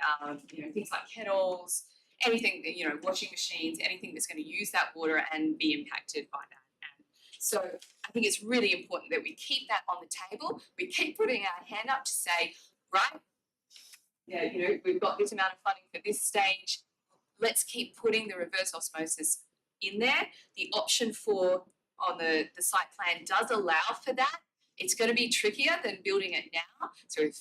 things like kettles, anything, washing machines, anything that's going to use that water and be impacted by that. And so I think it's really important that we keep that on the table. We keep putting our hand up to say, right, we've got this amount of funding for this stage. Let's keep putting the reverse osmosis in there. The option 4 on the site plan does allow for that. It's going to be trickier than building it now. So if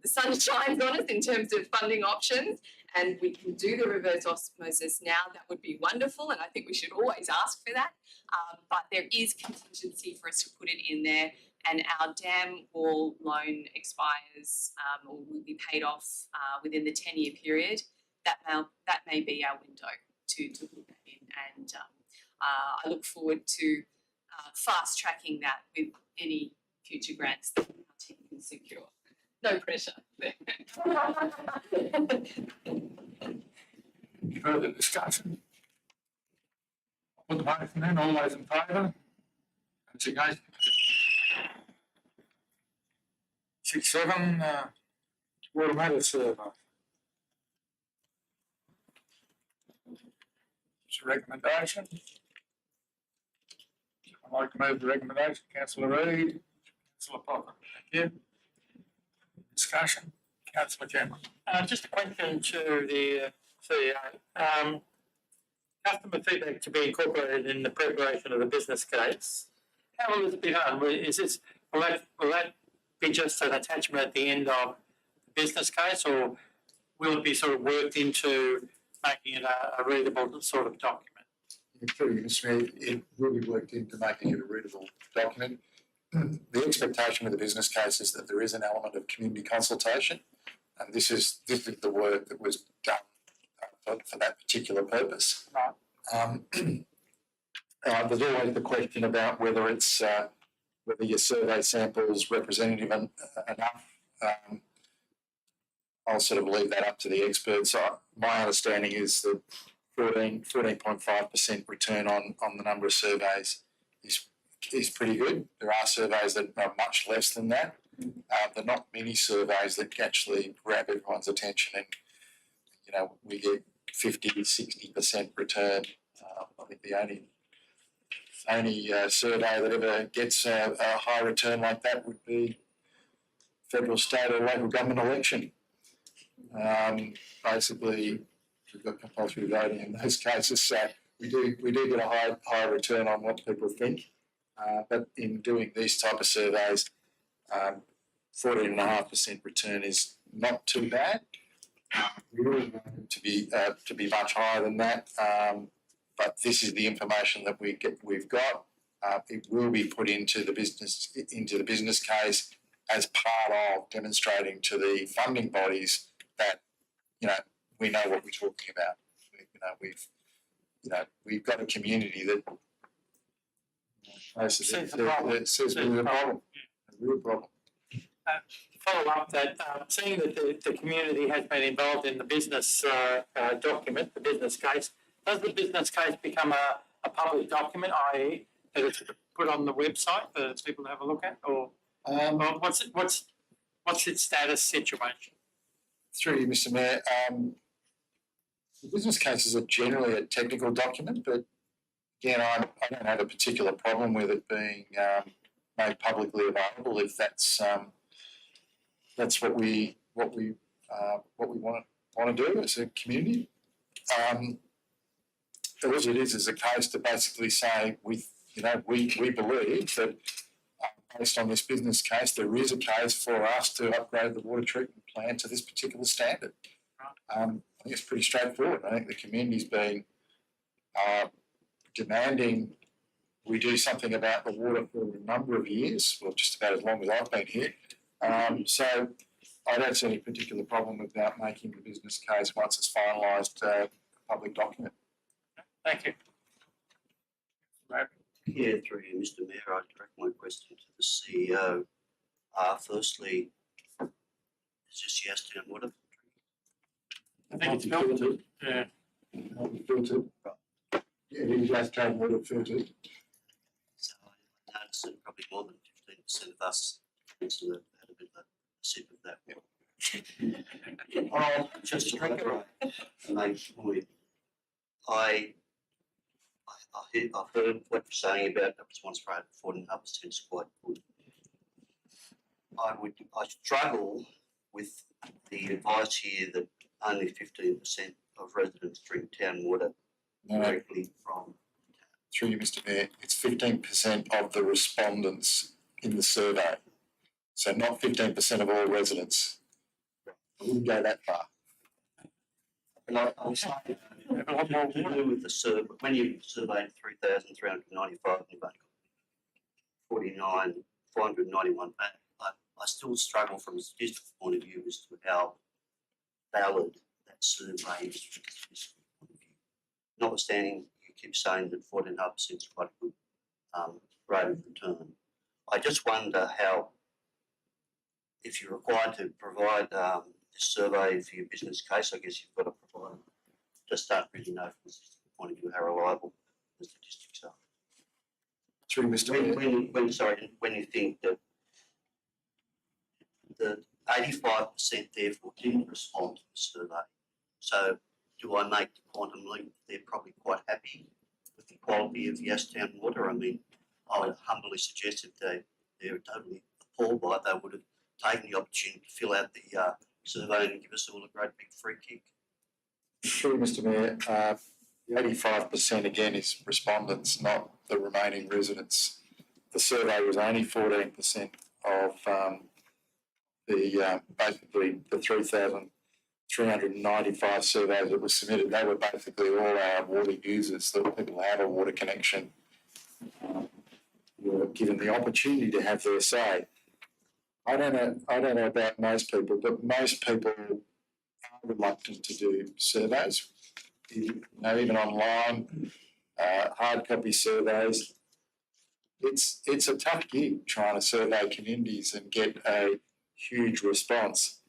the sun shines on us in terms of funding options and we can do the reverse osmosis now, that would be wonderful, and I think we should always ask for that. But there is contingency for us to put it in there, and our dam wall loan expires or will be paid off within the 10-year period. That may be our window to put that in, and I look forward to fast tracking that with any future grants that our team can secure. No pressure. Further discussion? Put the motion in, all those in favour? Those against? 6-7, water matters survey. It's a recommendation. I'd like to move the recommendation. Councillor Reid, Councillor Potter. Thank you. Discussion. Councillor Cameron. Just a question to the CEO. Customer feedback to be incorporated in the preparation of the business case. How will this be done? Will that be just an attachment at the end of the business case, or will it be sort of worked into making it a readable sort of document? Through Mr. Mayor, it will be worked into making it a readable document. The expectation with the business case is that there is an element of community consultation, and this is the work that was done for that particular purpose. There's always the question about whether it's whether your survey sample is representative enough. I'll sort of leave that up to the experts. My understanding is that 14.5% return on the number of surveys is pretty good. There are surveys that are much less than that. There are not many surveys that actually grab everyone's attention, and we get 50-60% return. I think the only survey that ever gets a high return like that would be federal, state, or local government election. Basically, we've got compulsory voting in those cases, so we do get a high return on what people think. But in doing these type of surveys, 14.5% return is not too bad. We really want it to be much higher than that. But this is the information that we've got. It will be put into the business case as part of demonstrating to the funding bodies that we know what we're talking about. We've got a community that says there's a real problem. Follow up that, seeing that the community has been involved in the business document, the business case, does the business case become a public document, i.e. that it's put on the website for people to have a look at, or what's its status situation? Through you, Mr. Mayor, the business cases are generally a technical document, but again, I don't have a particular problem with it being made publicly available if that's what we want to do as a community. All it is a case to basically say we believe that based on this business case, there is a case for us to upgrade the water treatment plant to this particular standard. I think it's pretty straightforward. I think the community's been demanding we do something about the water for a number of years, well, just about as long as I've been here. So I don't see any particular with about making the business case once it's finalised a public document. Thank you. Yeah, through you, Mr. Mayor, I'd direct my question to the CEO. Firstly, is this Yass down water? I think it's filtered. Yeah. Filtered. Yeah, it is Yass down water filtered. So I noticed that probably more than 15% of us had a bit of a sip of that water. Just to drink it. And I've heard what you're saying about the response rate of 14.5% is quite good. I struggle with the advice here that only 15% of residents drink town water directly from. Through you, Mr. Mayor, it's 15% of the respondents in the survey. So not 15% of all residents. I wouldn't go that far. And I'm saying a lot more to do with the survey. When you surveyed 3,395 you've only got 491 back, I still struggle from a statistical point of view as to how valid that survey is from a statistical point of view. Notwithstanding, you keep saying that 14.5% is quite a good rate of return. I just wonder how, if you're required to provide this survey for your business case, I guess you've got to provide it. Just don't really know from a statistical point of view how reliable the statistics are. Through Mr. Mayor. When you think that the 85% therefore didn't respond to the survey. So do I make the quantum leap? They're probably quite happy with the quality of Yass Town water. I mean, I would humbly suggest if they're totally appalled by it, they would have taken the opportunity to fill out the survey and give us all a great big free kick. Sure, Mr Mayor. The 85% again is respondents, not the remaining residents. The survey was only 14% of basically the 3,395 surveys that were submitted. They were basically all our water users, that people have a water connection, were given the opportunity to have their say. I don't know about most people, but most people are reluctant to do surveys. Even online, hard copy surveys. It's a tough gig trying to survey communities and get a huge response.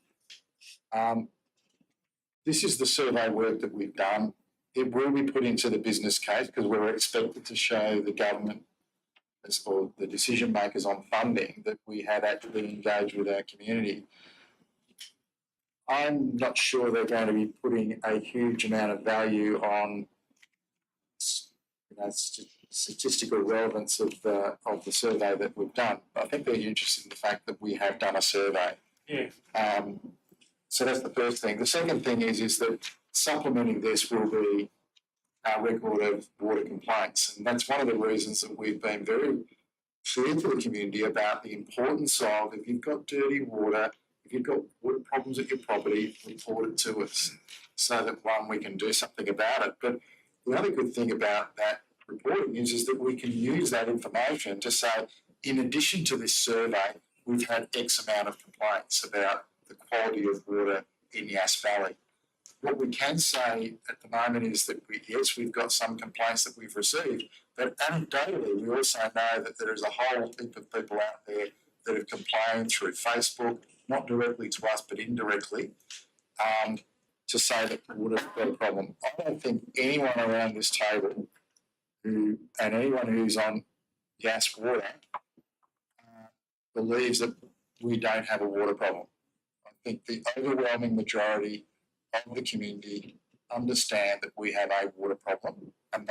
This is the survey work that we've done. It will be put into the business case because we're expected to show the government or the decision makers on funding that we have actually engaged with our community. I'm not sure they're going to be putting a huge amount of value on statistical relevance of the survey that we've done. I think they're interested in the fact that we have done a survey. Yeah. So that's the first thing. The second thing is that supplementing this will be our record of water complaints. And that's one of the reasons that we've been very clear to the community about the importance of, if you've got dirty water, if you've got water problems at your property, report it to us so that, one, we can do something about it. But the other good thing about that reporting is that we can use that information to say, in addition to this survey, we've had X amount of complaints about the quality of water in Yass Valley. What we can say at the moment is that we've got some complaints that we've received, but anecdotally we also know that there is a whole heap of people out there that have complained through Facebook, not directly to us but indirectly, to say that water's got a problem. I don't think anyone around this table and anyone who's on Yass water believes that we don't have a water problem. I think the overwhelming majority of the community understand that we have a water problem, and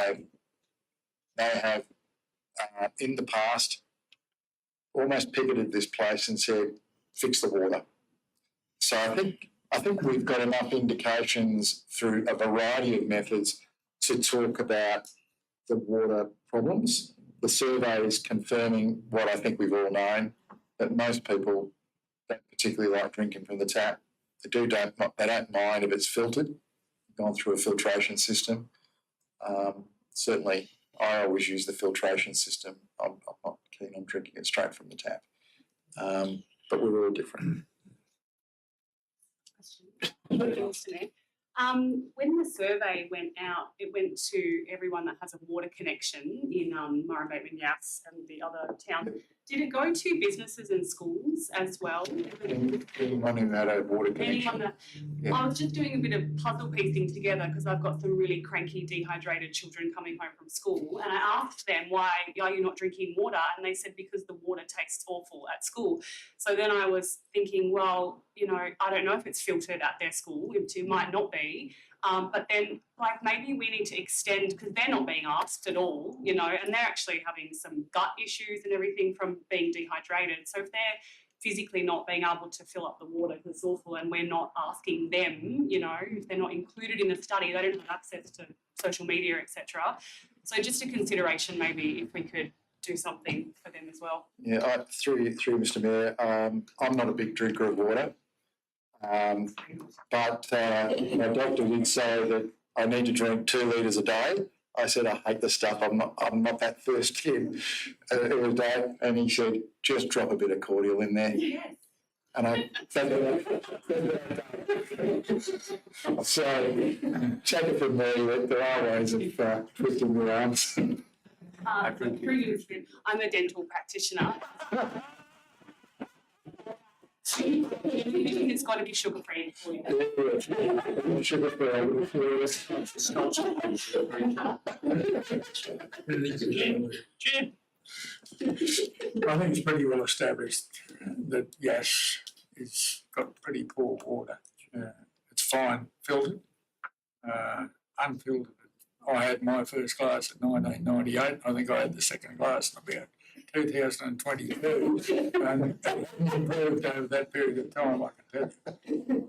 they have in the past almost picketed this place and said, fix the water. So I think we've got enough indications through a variety of methods to talk about the water problems. The survey is confirming what I think we've all known, that most people don't particularly like drinking from the tap. They don't mind if it's filtered, gone through a filtration system. Certainly, I always use the filtration system. I'm not keen on drinking it straight from the tap. But we're all different. When the survey went out, it went to everyone that has a water connection in Murrumbidgee and Yass and the other town. Did it go to businesses and schools as well? Anyone who had a water connection. I was just doing a bit of puzzle piecing together because I've got some really cranky, dehydrated children coming home from school, and I asked them, why are you not drinking water? And they said, because the water tastes awful at school. So then I was thinking, well, I don't know if it's filtered at their school. It might not be. But then, maybe we need to extend, because they're not being asked at all, and they're actually having some gut issues and everything from being dehydrated. So if they're physically not being able to fill up the water because it's awful, and we're not asking them, if they're not included in the study, they don't have access to social media, etc. So just a consideration, maybe, if we could do something for them as well. Yeah, through Mr Mayor, I'm not a big drinker of water. But my doctor did say that I need to drink 2 litres a day. I said, I hate the stuff. I'm not that first kid every day. And he said, just drop a bit of cordial in there. Yes. And I so take it from me that there are ways of twisting your arms. I'm a dental practitioner. It's got to be sugar-free for you. Sugar-free. I think it's pretty well established that Yass has got pretty poor water. It's fine filtered, unfiltered. I had my first class in 1998. I think I had the second class in about 2022. And it improved over that period of time, I can tell you.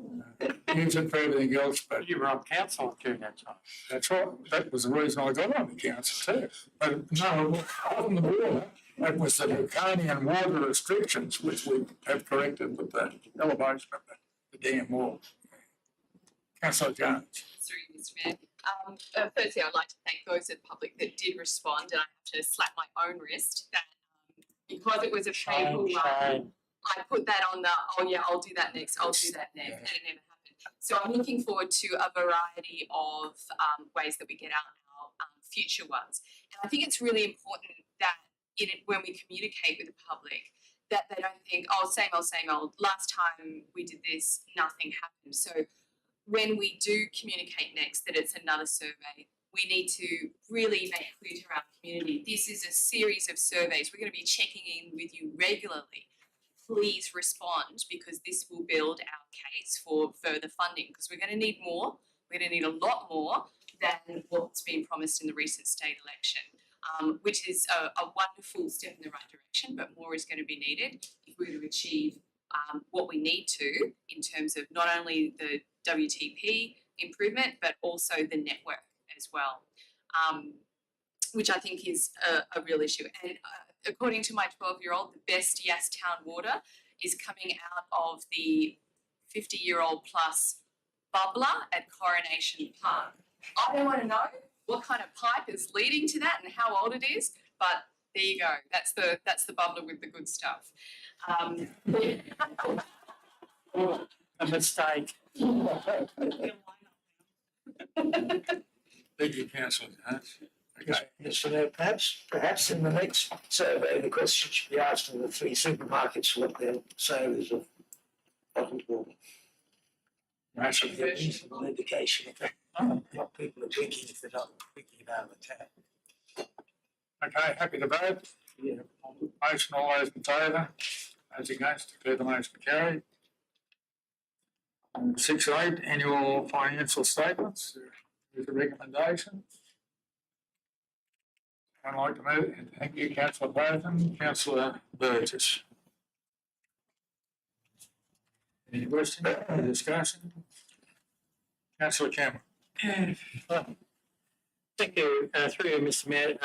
Use it for everything else, but You were on council during that time. that's right. That was the reason I got on the council too. But no, it wasn't the water. It was the draconian water restrictions, which we have corrected with the elevation of the damn wall. Councillor Jones. Through you, Mr. Mayor. Firstly, I'd like to thank those in the public that did respond, and I have to slap my own wrist that because it was a painful one, I put that on the, oh yeah, I'll do that next, and it never happened. So I'm looking forward to a variety of ways that we get out our future ones. And I think it's really important that when we communicate with the public, that they don't think, oh, same old, last time we did this, nothing happened. So when we do communicate next that it's another survey, we need to really make clear to our community, this is a series of surveys. We're going to be checking in with you regularly. Please respond, because this will build our case for further funding, because we're going to need more. We're going to need a lot more than what's been promised in the recent state election, which is a wonderful step in the right direction, but more is going to be needed if we're to achieve what we need to in terms of not only the WTP improvement, but also the network as well, which I think is a real issue. And according to my 12-year-old, the best Yass Town water is coming out of the 50-year-old plus bubbler at Coronation Park. I don't want to know what kind of pipe is leading to that and how old it is, but there you go. That's the bubbler with the good stuff. A mistake. Thank you, Councillor Jones. Okay. Mr. Mayor, perhaps in the next survey, the question should be asked of the three supermarkets what their sales of bottled water. That's a Give a reasonable indication of what people are drinking if they're not drinking it out of the tap. Okay, happy to vote? Yeah. Motion, all those in favour? Those against, declare the motion carried. 6.8, annual financial statements. There's a recommendation. I'd like to move it. Thank you, Councillor Barton. Councillor Burgess. Any questions, any discussion? Councillor Cameron. Thank you. Through you, Mr. Mayor,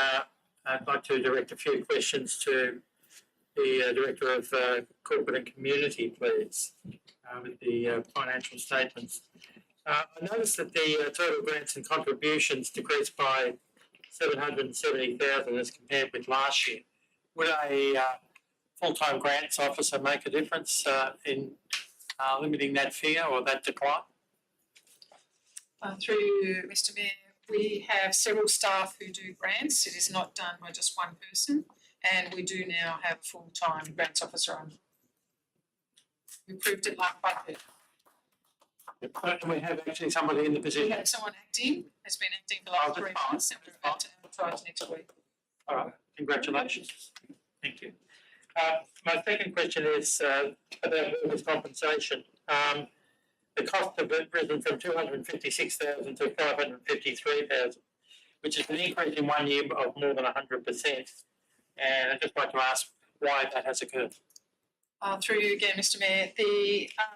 I'd like to direct a few questions to the Director of Corporate and Community, please, with the financial statements. I noticed that the total grants and contributions decreased by 770,000 as compared with last year. Would a full-time grants officer make a difference in limiting that figure or that decline? Through you, Mr. Mayor, we have several staff who do grants. It is not done by just one person, and we do now have a full-time grants officer on. We approved it last budget. And we have actually somebody in the We position. have someone has been acting for the last 3 months, and we're about to advertise next week. All right, congratulations. Thank you. My second question is about workers' compensation. The cost of it risen from 256,000 to 553,000, which is an increase in 1 year of more than 100%. And I'd just like to ask why that has occurred. Through you again, Mr. Mayor,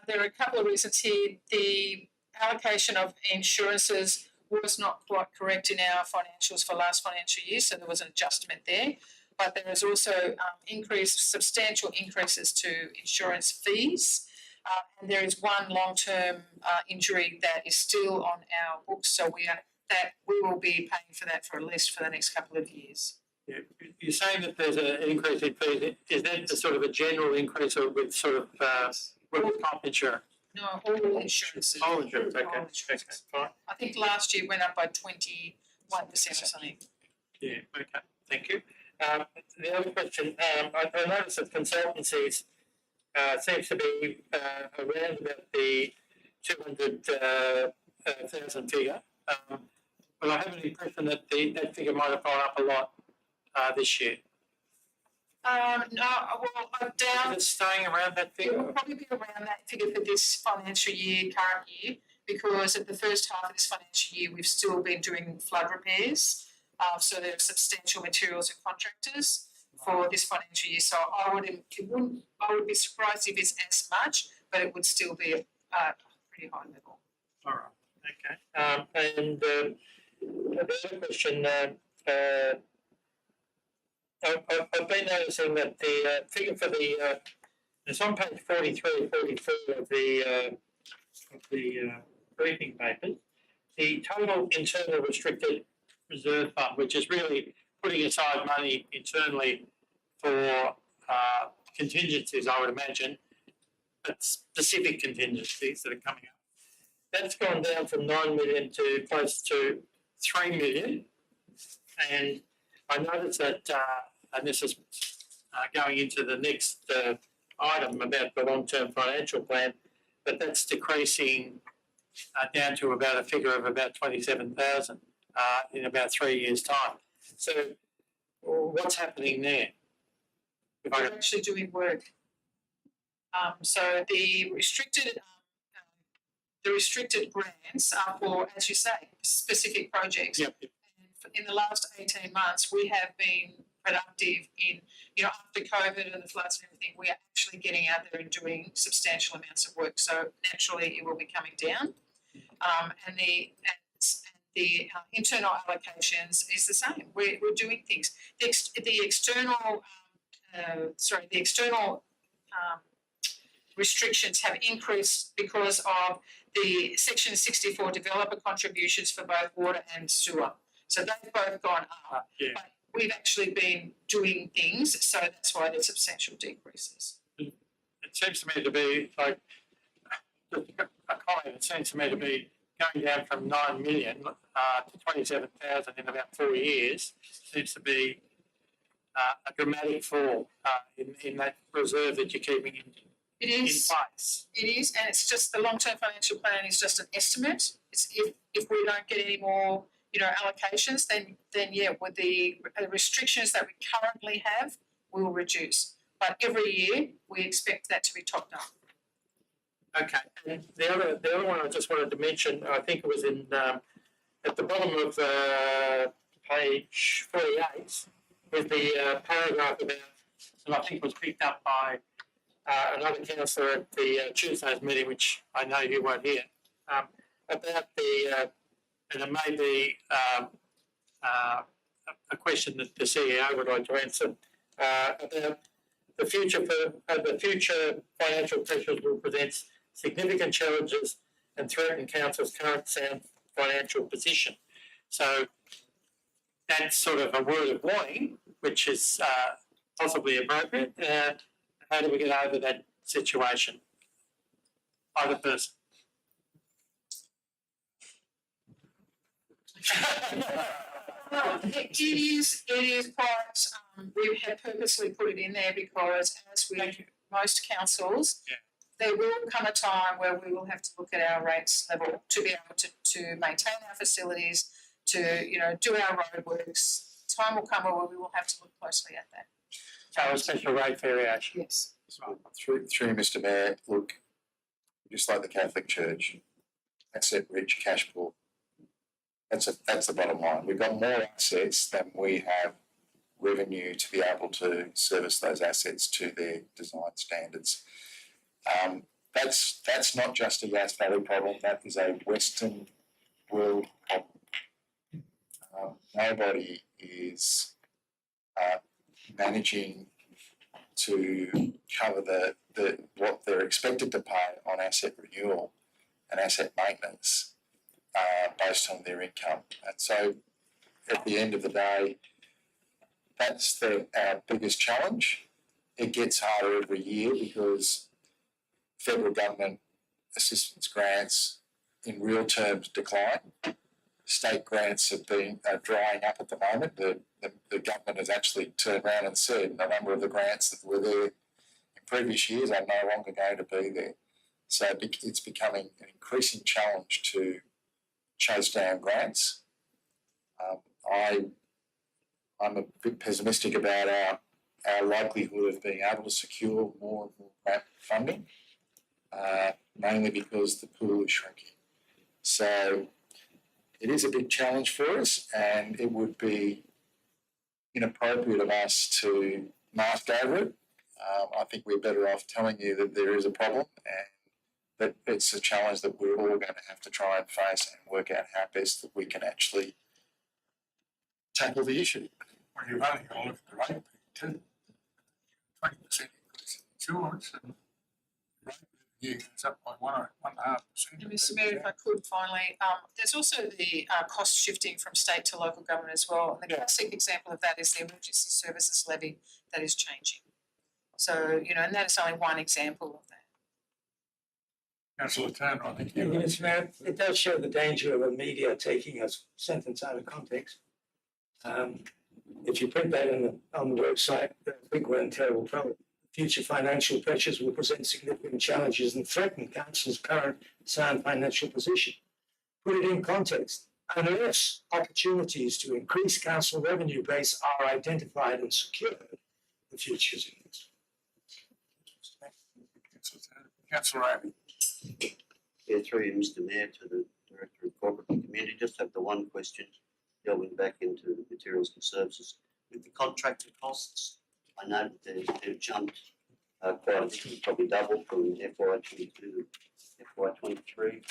there are a couple of reasons here. The allocation of insurances was not quite correct in our financials for last financial year, so there was an adjustment there. But there is also substantial increases to insurance fees. And there is one long-term injury that is still on our books, so we will be paying for that for at least for the next couple of years. Yeah. You're saying that there's an increase in fees. Is that the sort of a general increase or with sort of workers' comp insurance? No, all insurances. All insurance, okay. All insurances. Okay, fine. I think last year it went up by 21% or something. Yeah, okay, thank you. The other question, I noticed that consultancies seems to be around about the 200,000 figure. But I have an impression that that figure might have gone up a lot this year. No, well, I'm down. Is it staying around that It figure? will probably be around that figure for this financial year, current year, because at the first half of this financial year, we've still been doing flood repairs. So there are substantial materials and contractors for this financial year. So I would be surprised if it's as much, but it would still be a pretty high level. All right, okay. And the other question, I've been noticing that the figure for the, it's on page 43, 44 of the briefing papers, the total internal restricted reserve fund, which is really putting aside money internally for contingencies, I would imagine, but specific contingencies that are coming up. That's gone down from 9 million to close to 3 million. And I noticed that, and this is going into the next item about the long-term financial plan, but that's decreasing down to about a figure of about 27,000 in about 3 years' time. So what's happening there? If I We're actually doing work. So the restricted grants are for, as you say, specific projects. Yep. And in the last 18 months, we have been productive in, after COVID and the floods and everything, we are actually getting out there and doing substantial amounts of work. So naturally, it will be coming down. And the internal allocations is the same. We're doing things. The external restrictions have increased because of the Section 64 developer contributions for both water and sewer. So they've both gone up. Yeah. But we've actually been doing things, so that's why there's substantial decreases. It seems to me to be like a comment. It seems to me to be going down from 9 million to 27,000 in about 4 years. Seems to be a dramatic fall in that reserve that you're keeping in place. It is, and it's just the long-term financial plan is just an estimate. It's if we don't get any more, allocations, then yeah, with the restrictions that we currently have, we will reduce. But every year we expect that to be topped up. Okay, and the other one I just wanted to mention, I think it was in at the bottom of page 48, with the paragraph about, and I think was picked up by another councillor at the Tuesday's meeting, which I know you weren't here, about the, and it may be a question that the CEO would like to answer, about the future financial pressures will present significant challenges and threaten council's current sound financial position. So that's sort of a word of warning, which is possibly appropriate. How do we get over that situation? Either person. It is quite, we have purposely put it in there because as with most councils, there will come a time where we will have to look at our rates level to be able to maintain our facilities, to do our roadworks. Time will come where we will have to look closely at that. So a special rate variation. Yes. Through Mr. Mayor, look, just like the Catholic Church, asset rich, cash poor. That's the bottom line. We've got more assets than we have revenue to be able to service those assets to their design standards. That's not just a Yass Valley problem. That is a Western world problem. Nobody is managing to cover the what they're expected to pay on asset renewal and asset maintenance based on their income. And so at the end of the day, that's our biggest challenge. It gets harder every year because federal government assistance grants in real terms decline. State grants have been drying up at the moment. The government has actually turned around and said a number of the grants that were there in previous years are no longer going to be there. So it's becoming an increasing challenge to chase down grants. I'm a bit pessimistic about our likelihood of being able to secure more and more grant funding, mainly because the pool is shrinking. So it is a big challenge for us, and it would be inappropriate of us to mask over it. I think we're better off telling you that there is a problem and that it's a challenge that we're all going to have to try and face and work out how best that we can actually tackle the issue. Well, you've only got to look at the rate too. 20% increase in insurance and rate review goes up by 1.5%. And Mr Mayor, if I could finally, there's also the cost shifting from state to local government as well. And the classic example of that is the emergency services levy that is changing. So, and that is only one example of that. Councillor Turner, I think Thank you, Mr. Mayor. It does show the danger of a media taking a sentence out of context. If you print that on the website, I think we're in terrible trouble. Future financial pressures will present significant challenges and threaten council's current sound financial position. Put it in context. Unless opportunities to increase council revenue base are identified and secured, the future is in this. Councillor Abbey. Yeah, through you, Mr Mayor, to the Director of Corporate and Community, just have the one question, delving back into the materials and services. With the contractor costs, I know that they've jumped quite a bit, probably doubled from FY22 to FY23. Could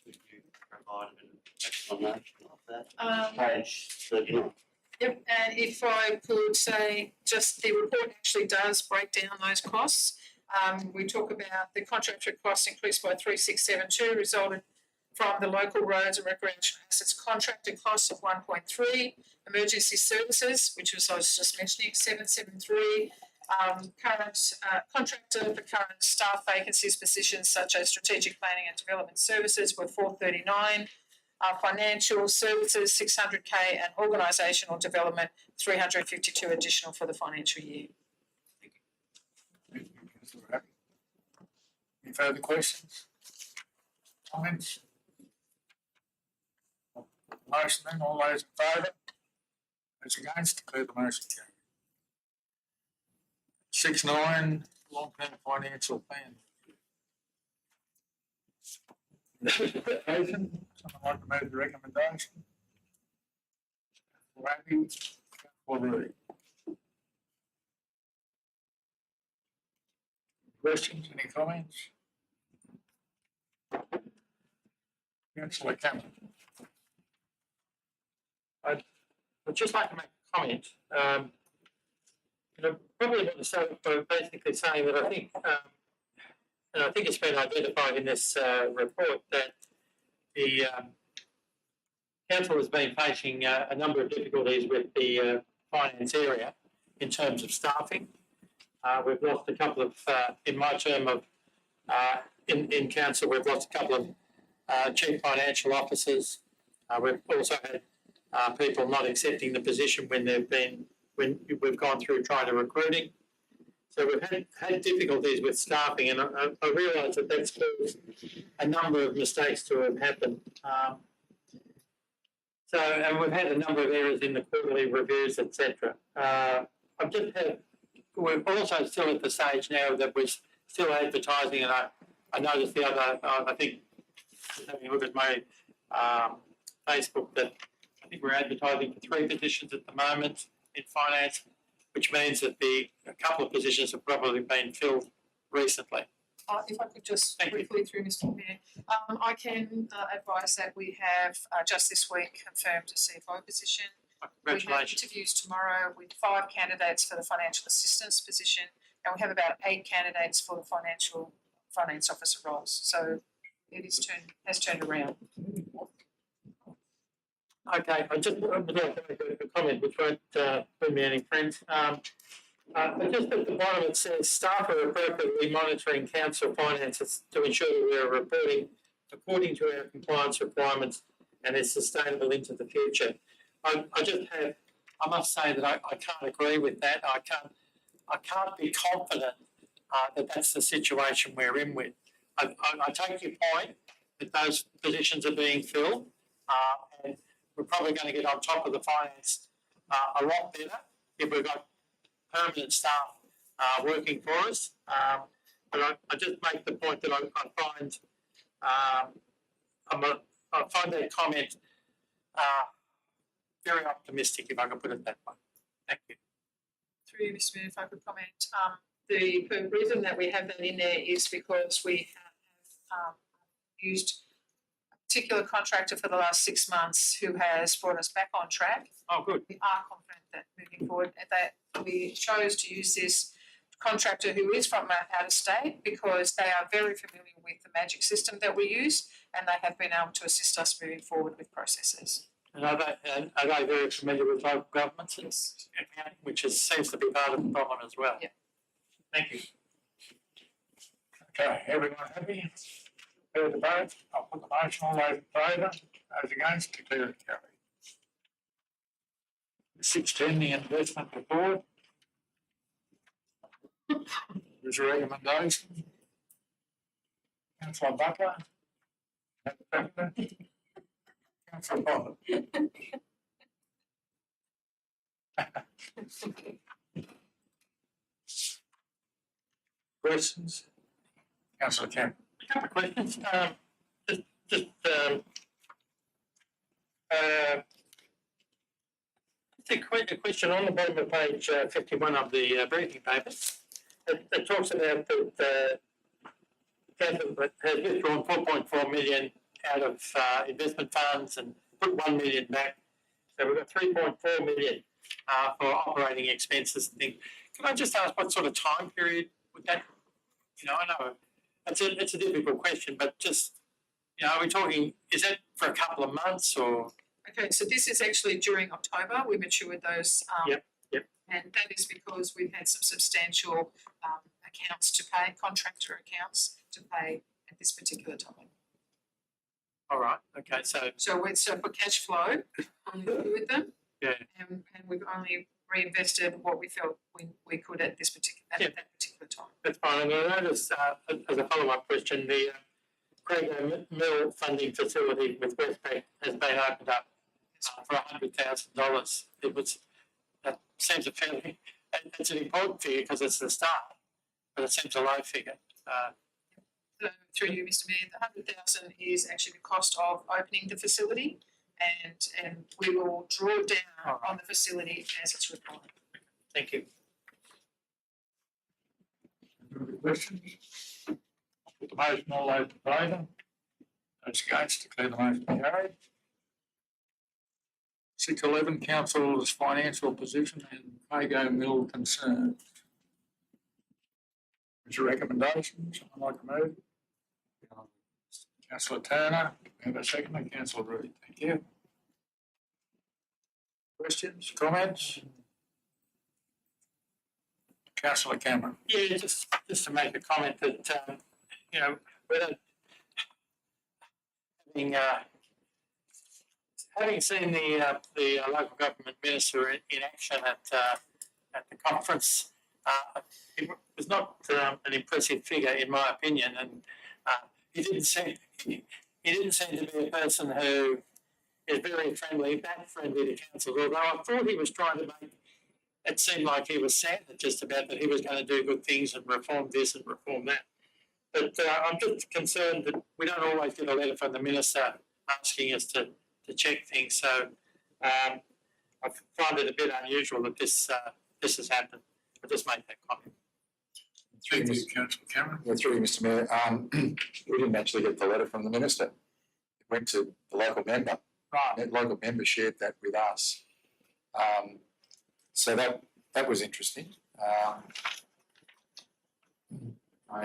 you provide a bit of explanation of that? Page 39. Yep, and if I could say, just the report actually does break down those costs. We talk about the contractor costs increased by 3672, resulted from the local roads and recreational assets contractor costs of 1.3, emergency services, which was I was just mentioning, 773, current contractor for current staff vacancies positions such as strategic planning and development services were 439, financial services 600k, and organisational development 352 additional for the financial year. Thank you, Councillor Abbey. Any further questions? Comments? Motion then, all those in favour? Those against, declare the motion carried. 6.9, long-term financial plan. Recommendation, someone like to move the recommendation? Abbey, Councillor Reid. Questions, any comments? Councillor Cameron. I'd just like to make a comment. Probably want to start by basically saying that I think, and I think it's been identified in this report that the council has been facing a number of difficulties with the finance area in terms of staffing. We've lost a couple of, in my term of in council, we've lost a couple of chief financial officers. We've also had people not accepting the position when we've gone through trying to recruiting. So we've had difficulties with staffing, and I realise that that's caused a number of mistakes to have happened. And we've had a number of errors in the quarterly reviews, etc. We're also still at the stage now that we're still advertising, and I noticed the other, I think, having a look at my Facebook, that I think we're advertising for 3 positions at the moment in finance, which means that a couple of positions have probably been filled recently. If I could just briefly through Mr Mayor, I can advise that we have just this week confirmed a CFO position. Congratulations. We have interviews tomorrow with 5 candidates for the financial assistance position, and we have about 8 candidates for the finance officer roles. So it has turned around. Okay, I just would like to make a comment which won't bring me any friends. But just at the bottom it says staff are appropriately monitoring council finances to ensure that we are reporting according to our compliance requirements and is sustainable into the future. I must say that I can't agree with that. I can't be confident that that's the situation we're in with. I take your point that those positions are being filled, and we're probably going to get on top of the finance a lot better if we've got permanent staff working for us. But I just make the point that I find I find that comment very optimistic, if I can put it that way. Thank you. Through you, Mr. Mayor, if I could comment, the reason that we have that in there is because we have used a particular contractor for the last 6 months who has brought us back on track. Oh, good. We are confident that moving forward, that we chose to use this contractor who is from out of state because they are very familiar with the magic system that we use, and they have been able to assist us moving forward with processes. And are they very familiar with local governments, which seems to be part of the problem as well? Yeah. Thank you. Okay, everyone happy? Declare the vote. I'll put the motion. All those in favour? Those against? Declare it carried. 610, the investment report. There's a recommendation. Councillor Butler. Councillor Bond. Questions? Councillor Kemp. A couple of questions. A question on the bottom of page 51 of the briefing paper. It talks about that Catholic has withdrawn 4.4 million out of investment funds and put 1 million back. So we've got 3.4 million for operating expenses and things. Can I just ask what sort of time period would that? I know it's a difficult question, but just are we talking? Is that for a couple of months or? Okay, so this is actually during October. We matured those. Yep. And that is because we've had some substantial accounts to pay, contractor accounts to pay at this particular time. All right. Okay. So for cash flow, only with them. Yeah. And we've only reinvested what we felt we could at that particular time. That's fine. And I noticed as a follow-up question, the Craig Mill funding facility with Westpac has been opened up for $100,000. That seems a fairly, it's an important figure because it's the start, but it seems a low figure. Through you, Mr. Mayor, the $100,000 is actually the cost of opening the facility, and we will draw down on the facility as it's required. Thank you. Any questions? I'll put the motion. All those in favour? Those against? Declare the motion carried. 611, council's financial position and Fago Mill concern. What's your recommendation? Someone like to move? Councillor Turner, we have a second. Councillor Root, thank you. Questions, comments? Councillor Cameron. Yeah, just to make a comment that whether having seen the local government minister in action at the conference, it was not an impressive figure in my opinion, and he didn't seem to be a person who is very friendly to council. Although I thought he was trying to make it seem like he was Santa just about that he was going to do good things and reform this and reform that. But I'm just concerned that we don't always get a letter from the minister asking us to check things. So I find it a bit unusual that this has happened. I'll just make that comment. Thank you, Councillor Cameron. Yeah, through you, Mr. Mayor. We didn't actually get the letter from the minister. It went to the local member. Right. That local member shared that with us. So that was interesting.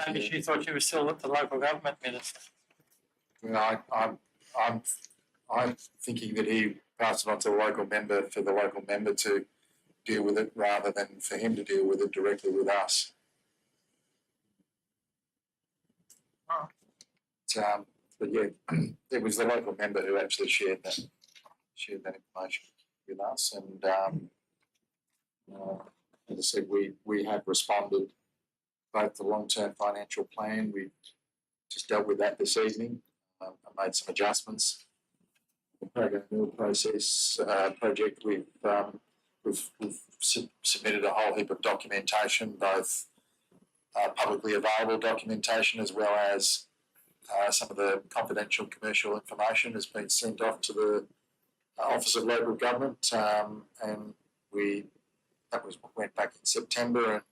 Maybe she thought she was still at the local government minister. I'm thinking that he passed it on to the local member for the local member to deal with it rather than for him to deal with it directly with us. But yeah, it was the local member who actually shared that information with us, and as I said, we have responded both the long-term financial plan. We just dealt with that this evening. I made some adjustments. The program mill process project, we've submitted a whole heap of documentation, both publicly available documentation as well as some of the confidential commercial information has been sent off to the Office of Local Government, and that went back in September, and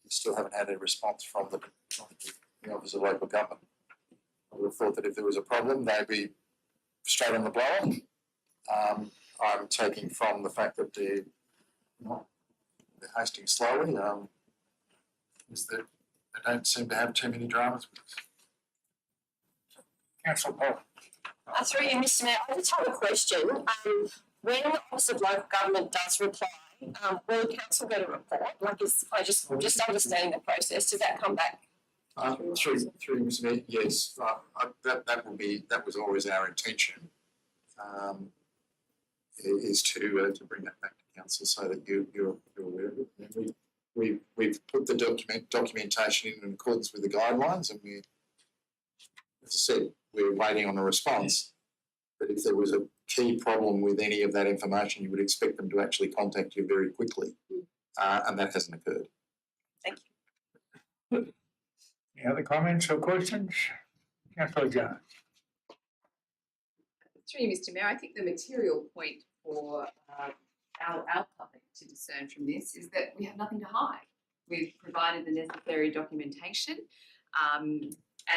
we still haven't had a response from the Office of Local Government. I would have thought that if there was a problem, they'd be straight on the blower. I'm taking from the fact that they're hasting slowly, is that they don't seem to have too many dramas with us. Councillor Paul. Through you, Mr Mayor, I just have a question. When the Office of Local Government does reply, will the council get a report? Like, just understanding the process, does that come back? Through Mr Mayor, yes, that was always our intention, is to bring that back to council so that you're aware of it. And we've put the documentation in accordance with the guidelines, and we, as I said, we're waiting on a response. But if there was a key problem with any of that information, you would expect them to actually contact you very quickly, and that hasn't occurred. Thank you. Any other comments or questions? Councillor Jones. Through you, Mr Mayor, I think the material point for our public to discern from this is that we have nothing to hide. We've provided the necessary documentation,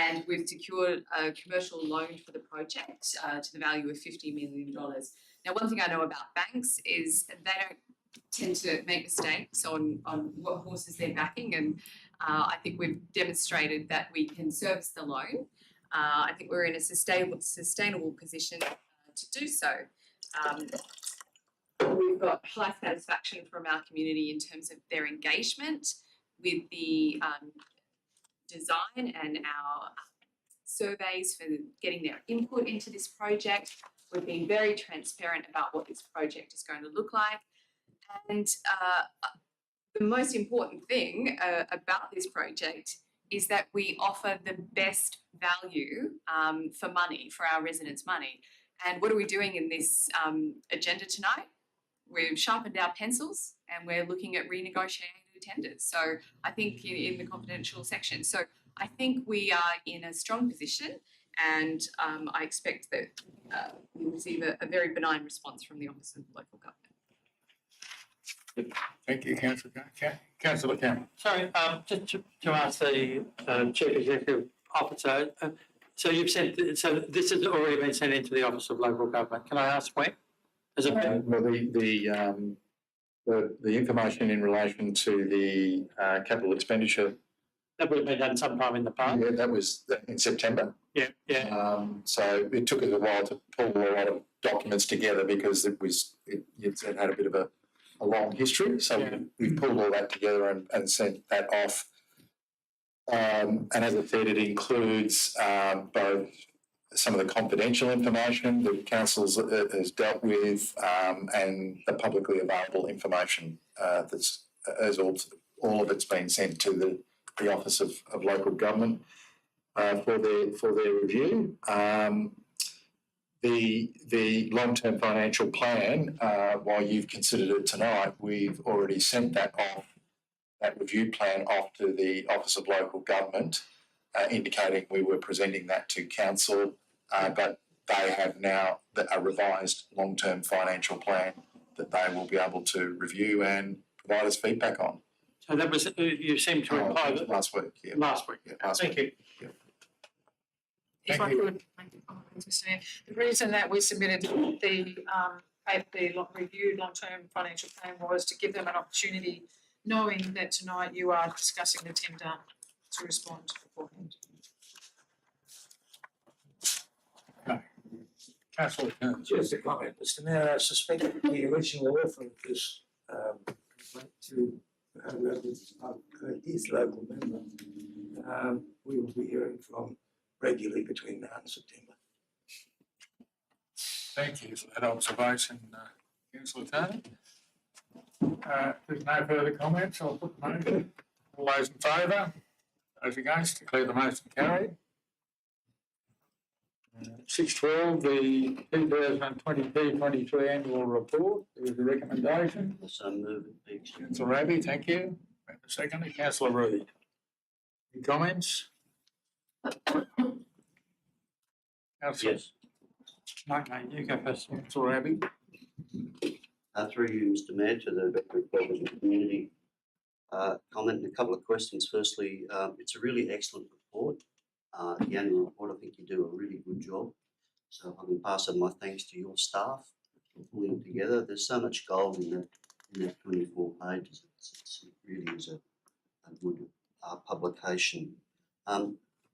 and we've secured a commercial loan for the project to the value of $50 million. Now, one thing I know about banks is they don't tend to make mistakes on what horses they're backing, and I think we've demonstrated that we can service the loan. I think we're in a sustainable position to do so. We've got high satisfaction from our community in terms of their engagement with the design and our surveys for getting their input into this project. We've been very transparent about what this project is going to look like. And the most important thing about this project is that we offer the best value for money, for our residents' money. And what are we doing in this agenda tonight? We've sharpened our pencils and we're looking at renegotiating tenders. So I think in the confidential section. So I think we are in a strong position, and I expect that we'll receive a very benign response from the Office of Local Government. Thank you, Councillor Jones. Councillor Campbell. Sorry, just to ask the Chief Executive Officer, so you've said, so this has already been sent into the Office of Local Government. Can I ask when? Has it been? Well, the information in relation to the capital expenditure, That would have been done sometime in the past. yeah, that was in September. Yeah, yeah. So it took us a while to pull a lot of documents together because it had a bit of a long history. So we pulled all that together and sent that off. And as I said, it includes both some of the confidential information that council has dealt with, and the publicly available information that's as all of it's been sent to the Office of Local Government for their review. The long-term financial plan, while you've considered it tonight, we've already sent that review plan off to the Office of Local Government, indicating we were presenting that to council, but they have now a revised long-term financial plan that they will be able to review and provide us feedback on. So that was, you seem to imply that Last week, yeah. last week. Yeah, last Thank week. you. If I could make a comment, Mr. Mayor. The reason that we submitted the reviewed long-term financial plan was to give them an opportunity, knowing that tonight you are discussing the tender, to respond beforehand. Councillor Jones. Just a comment, Mr Mayor, I suspect that the original author of this complaint to his local member, we will be hearing from regularly between now and September. Thank you for that observation, Councillor Turner. There's no further comments. I'll put the motion. All those in favour? Those against? Declare the motion carried. 6.12, the 2022-23 annual report. There is a recommendation. So move it, thanks. Councillor Abbey, thank you. Secondly, Councillor Reid. Any comments? Councillor, Yes. No, you go first. Councillor Abbey. Through you, Mr Mayor, to the Director of Development and Community, comment and a couple of questions. Firstly, it's a really excellent report. The annual report, I think you do a really good job. So I can pass on my thanks to your staff for pulling it together. There's so much gold in that 24 pages. It really is a good publication.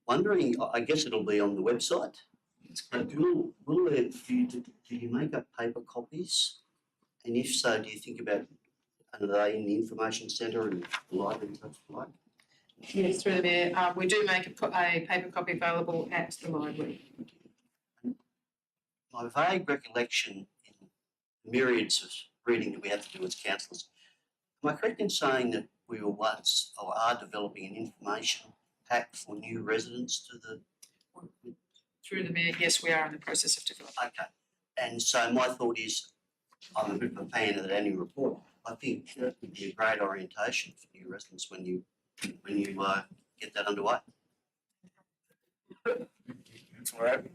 Wondering, I guess it'll be on the website. But do you make up paper copies? And if so, do you think about, are they in the information centre and library and such like? Yes, through the Mayor, we do make a paper copy available at the library. My vague recollection in myriads of reading that we have to do as councillors, am I correct in saying that we were once or are developing an information pack for new residents to the? Through the Mayor, yes, we are in the process of developing. Okay, and so my thought is, I'm a bit of a fan of that annual report. I think that would be a great orientation for new residents when you get that underway. Councillor Abbey.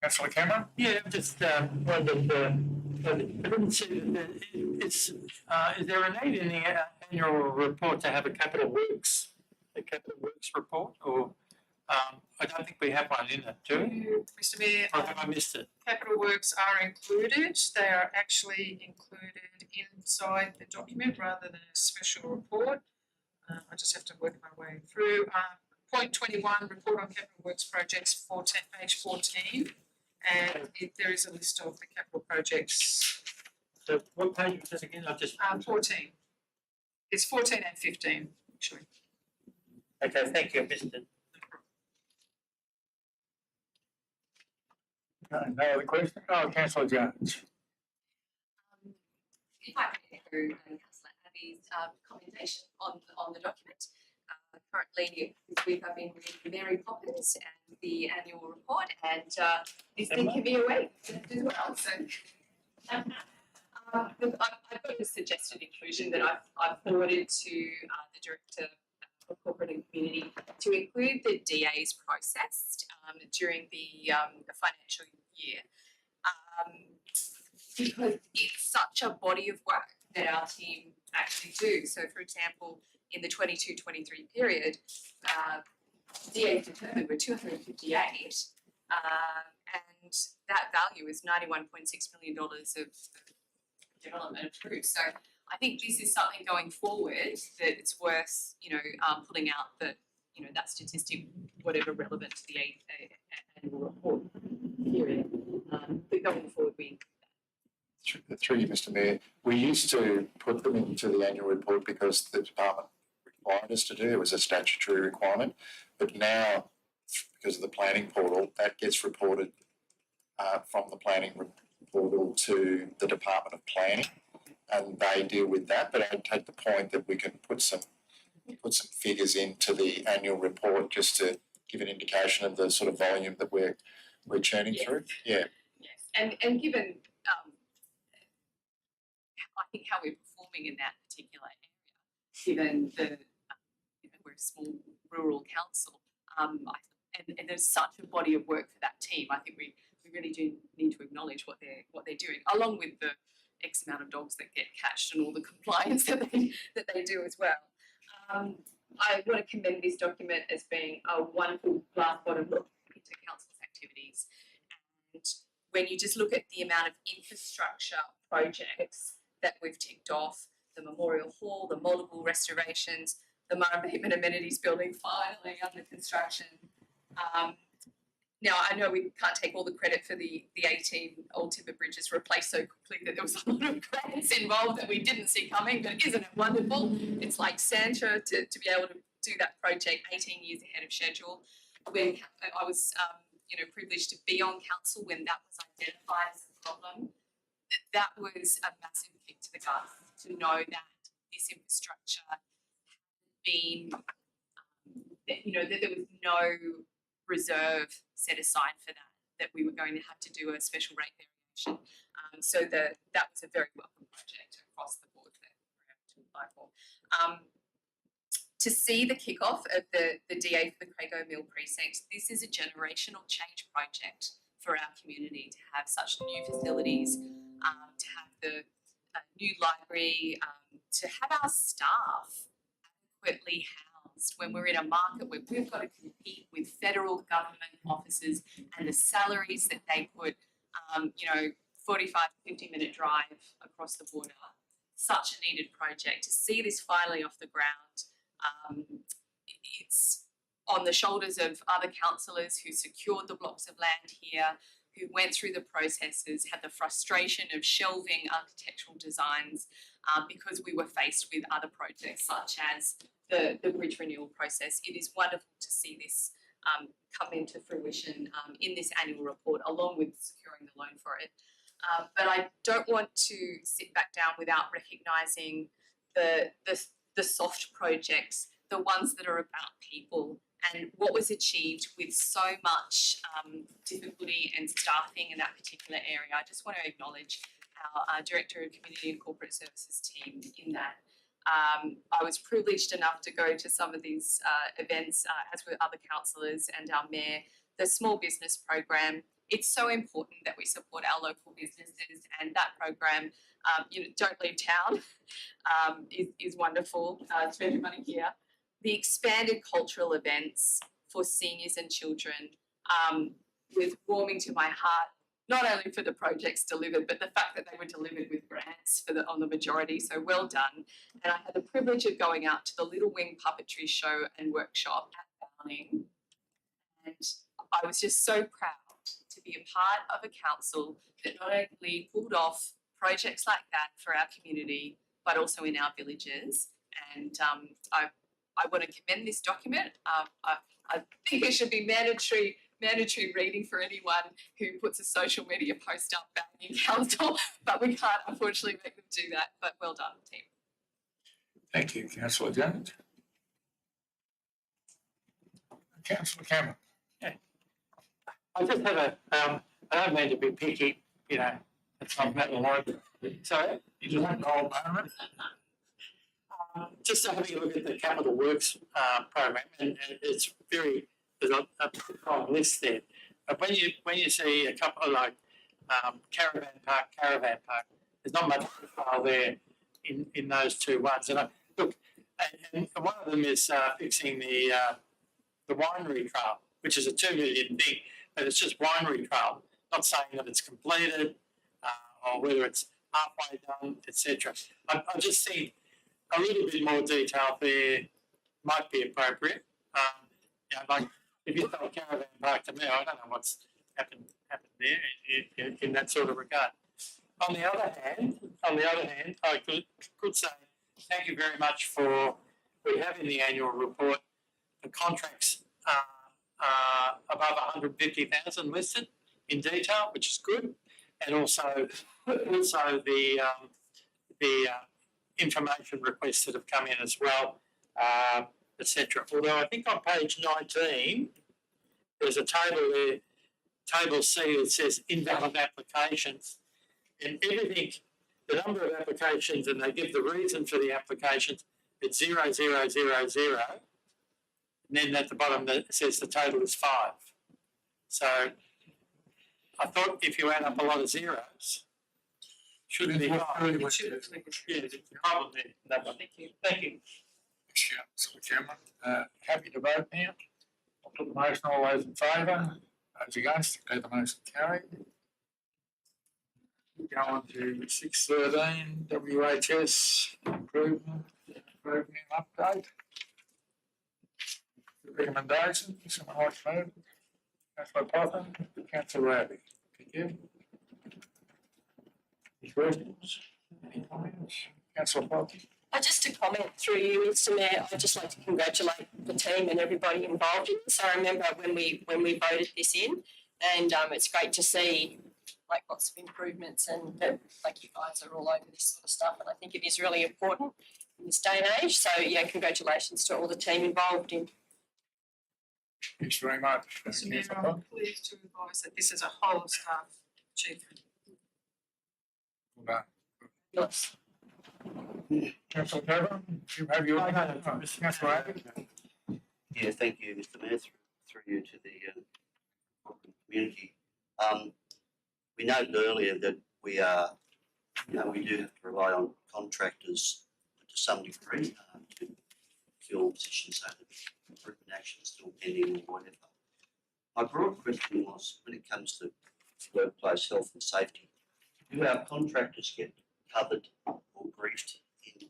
Councillor Cameron. Yeah, just wondered, I didn't see that it's, is there a need in the annual report to have a capital works report, or I don't think we have one in it, do we? Mr Mayor, Or have I missed it? capital works are included. They are actually included inside the document rather than a special report. I just have to work my way through. Point 21, report on capital works projects, page 14. And there is a list of the capital projects. So what page was that again? I just. 14. It's 14 and 15, actually. Okay, thank you, I missed it. No other question? Oh, Councillor Jones. If I can echo Councillor Abbey's commendation on the document. Currently, this week I've been reading Mary Poppins and the annual report, and this thing can be a week as well. So I've got a suggested inclusion that I've forwarded to the Director of Corporate and Community to include the DA's processed during the financial year. Because it's such a body of work that our team actually do. So, for example, in the 22-23 period, DA's determined were 258, and that value is $91.6 million of development approved. So, I think this is something going forward that it's worth, pulling out that statistic, whatever relevant to the annual report period. But going forward, Through you, Mr Mayor, we used to put them into the annual report because the department required us to do, it was a statutory requirement, but now, because of the planning portal, that gets reported from the planning portal to the Department of Planning, and they deal with that, but I'd take the point that we can put some figures into the annual report just to give an indication of the sort of volume that we're churning through. Yeah. Yes, and given I think how we're performing in that particular area, given we're a small rural council, and there's such a body of work for that team. I think we really do need to acknowledge what they're doing, along with the X amount of dogs that get catched and all the compliance that they do as well. I want to commend this document as being a wonderful glass bottom look into council's activities. And when you just look at the amount of infrastructure projects that we've ticked off, the Memorial Hall, the multiple restorations, the Murray Abatement Amenities Building finally under construction. Now, I know we can't take all the credit for the 18 old timber bridges replaced so quickly that there was a lot of grants involved that we didn't see coming, but isn't it wonderful? It's like Santa to be able to do that project 18 years ahead of schedule. When I was privileged to be on council when that was identified as a problem, that was a massive kick to the gut to know that this infrastructure had been, that there was no reserve set aside for that we were going to have to do a special rate variation. So that was a very welcome project across the board that we're able to apply for. to see the kickoff of the DA for the Crago Mill precinct, this is a generational change project for our community to have such new facilities, to have the new library, to have our staff adequately housed when we're in a market where we've got to compete with federal government officers and the salaries that they put, 45, 50-minute drive across the border. Such a needed project. To see this finally off the ground, it's on the shoulders of other councillors who secured the blocks of land here, who went through the processes, had the frustration of shelving architectural designs because we were faced with other projects such as the bridge renewal process. It is wonderful to see this come into fruition in this annual report, along with securing the loan for it. But I don't want to sit back down without recognising the soft projects, the ones that are about people, and what was achieved with so much difficulty and staffing in that particular area. I just want to acknowledge our Director of Community and Corporate Services team in that. I was privileged enough to go to some of these events, as with other councillors and our mayor. The small business program, it's so important that we support our local businesses, and that program, Don't Leave Town, is wonderful. Spend your money here. The expanded cultural events for seniors and children, with warming to my heart, not only for the projects delivered, but the fact that they were delivered with grants on the majority. So well done. And I had the privilege of going out to the Little Wing puppetry show and workshop at Downing, and I was just so proud to be a part of a council that not only pulled off projects like that for our community, but also in our villages. And I want to commend this document. I think it should be mandatory reading for anyone who puts a social media post up banging council, but we can't unfortunately make them do that. But well done, team. Thank you, Councillor Jones. Councillor Cameron. I just have I don't mean to be picky, it's not metal like. Sorry? You just want gold moment? Just having a look at the capital works program, and it's there's a long list there. But when you see a couple like caravan park, there's not much detail there in those two ones. And and one of them is fixing the winery trail, which is a $2 million thing, but it's just winery trail, not saying that it's completed or whether it's halfway done, etc. I just think a little bit more detail there might be appropriate. Like if you throw a caravan park to me, I don't know what's happened there in that sort of regard. On the other hand, I could say thank you very much for, we have in the annual report the contracts above 150,000 listed in detail, which is good, and also the information requests that have come in as well, etc. Although I think on page 19 there's a table there, table C, that says invalid applications, and everything, the number of applications, and they give the reason for the applications, it's 0000, and then at the bottom it says the total is 5. So I thought if you add up a lot of zeros, shouldn't be 5. Yeah, there's a problem there. No, thank you. Thank you. Councillor Cameron. Happy to vote now. I'll put the motion. All those in favour? Those against? Declare the motion carried. Go on to 613, WHS improvement update. Recommendation, someone like to move? Councillor Potter, Councillor Raby. Thank you. Any questions? Any comments? Councillor Potter. Just to comment through you, Mr. Mayor, I'd just like to congratulate the team and everybody involved in this. I remember when we voted this in, and it's great to see lots of improvements, and that you guys are all over this sort of stuff, and I think it is really important in this day and age. So congratulations to all the team involved in. Thanks very much. Mr. Mayor, I'm pleased to advise that this is a whole staff achievement. Well done. Yes. Councillor Devon, you have your, Councillor Abbott? Yeah, thank you, Mr Mayor, through you to the community. We noted earlier that we are, we do have to rely on contractors to some degree to fill positions so that recruitment action is still pending or whatever. My broad question was, when it comes to workplace health and safety, do our contractors get covered or briefed in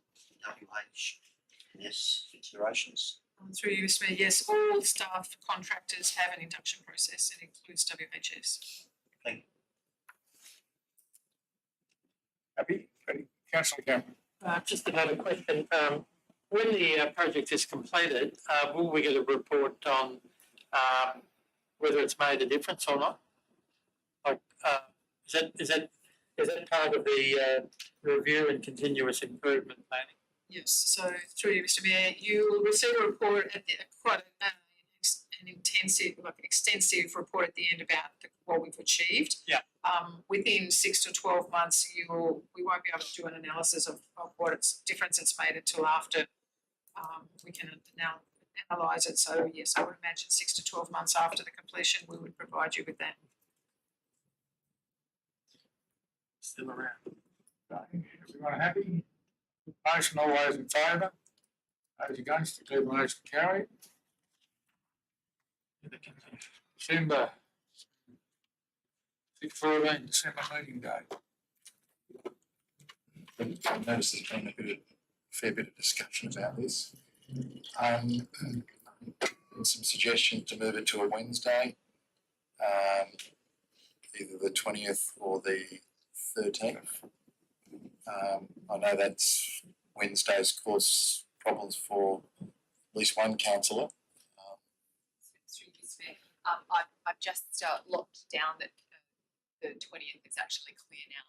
WHS considerations? Through you, Mr Mayor, yes, all staff contractors have an induction process. It includes WHS. Happy? Ready? Councillor Cameron? Just another question. When the project is completed, will we get a report on whether it's made a difference or not? Like, is that part of the review and continuous improvement planning? Yes, so through you, Mr Mayor, you will receive a report at the, quite an intensive, like extensive report at the end about what we've achieved. Yeah. Within 6 to 12 months, we won't be able to do an analysis of what its difference it's made until after we can now analyse it. So yes, I would imagine 6 to 12 months after the completion, we would provide you with that. Still around. Everyone happy? Motion, all those in favour? Those against, declare the motion carried. December 6/14, December meeting date. I noticed there's been a fair bit of discussion about this. Some suggestions to move it to a Wednesday, either the 20th or the 13th. I know that's Wednesdays cause problems for at least one councillor. I've just locked down that the 20th is actually clear now.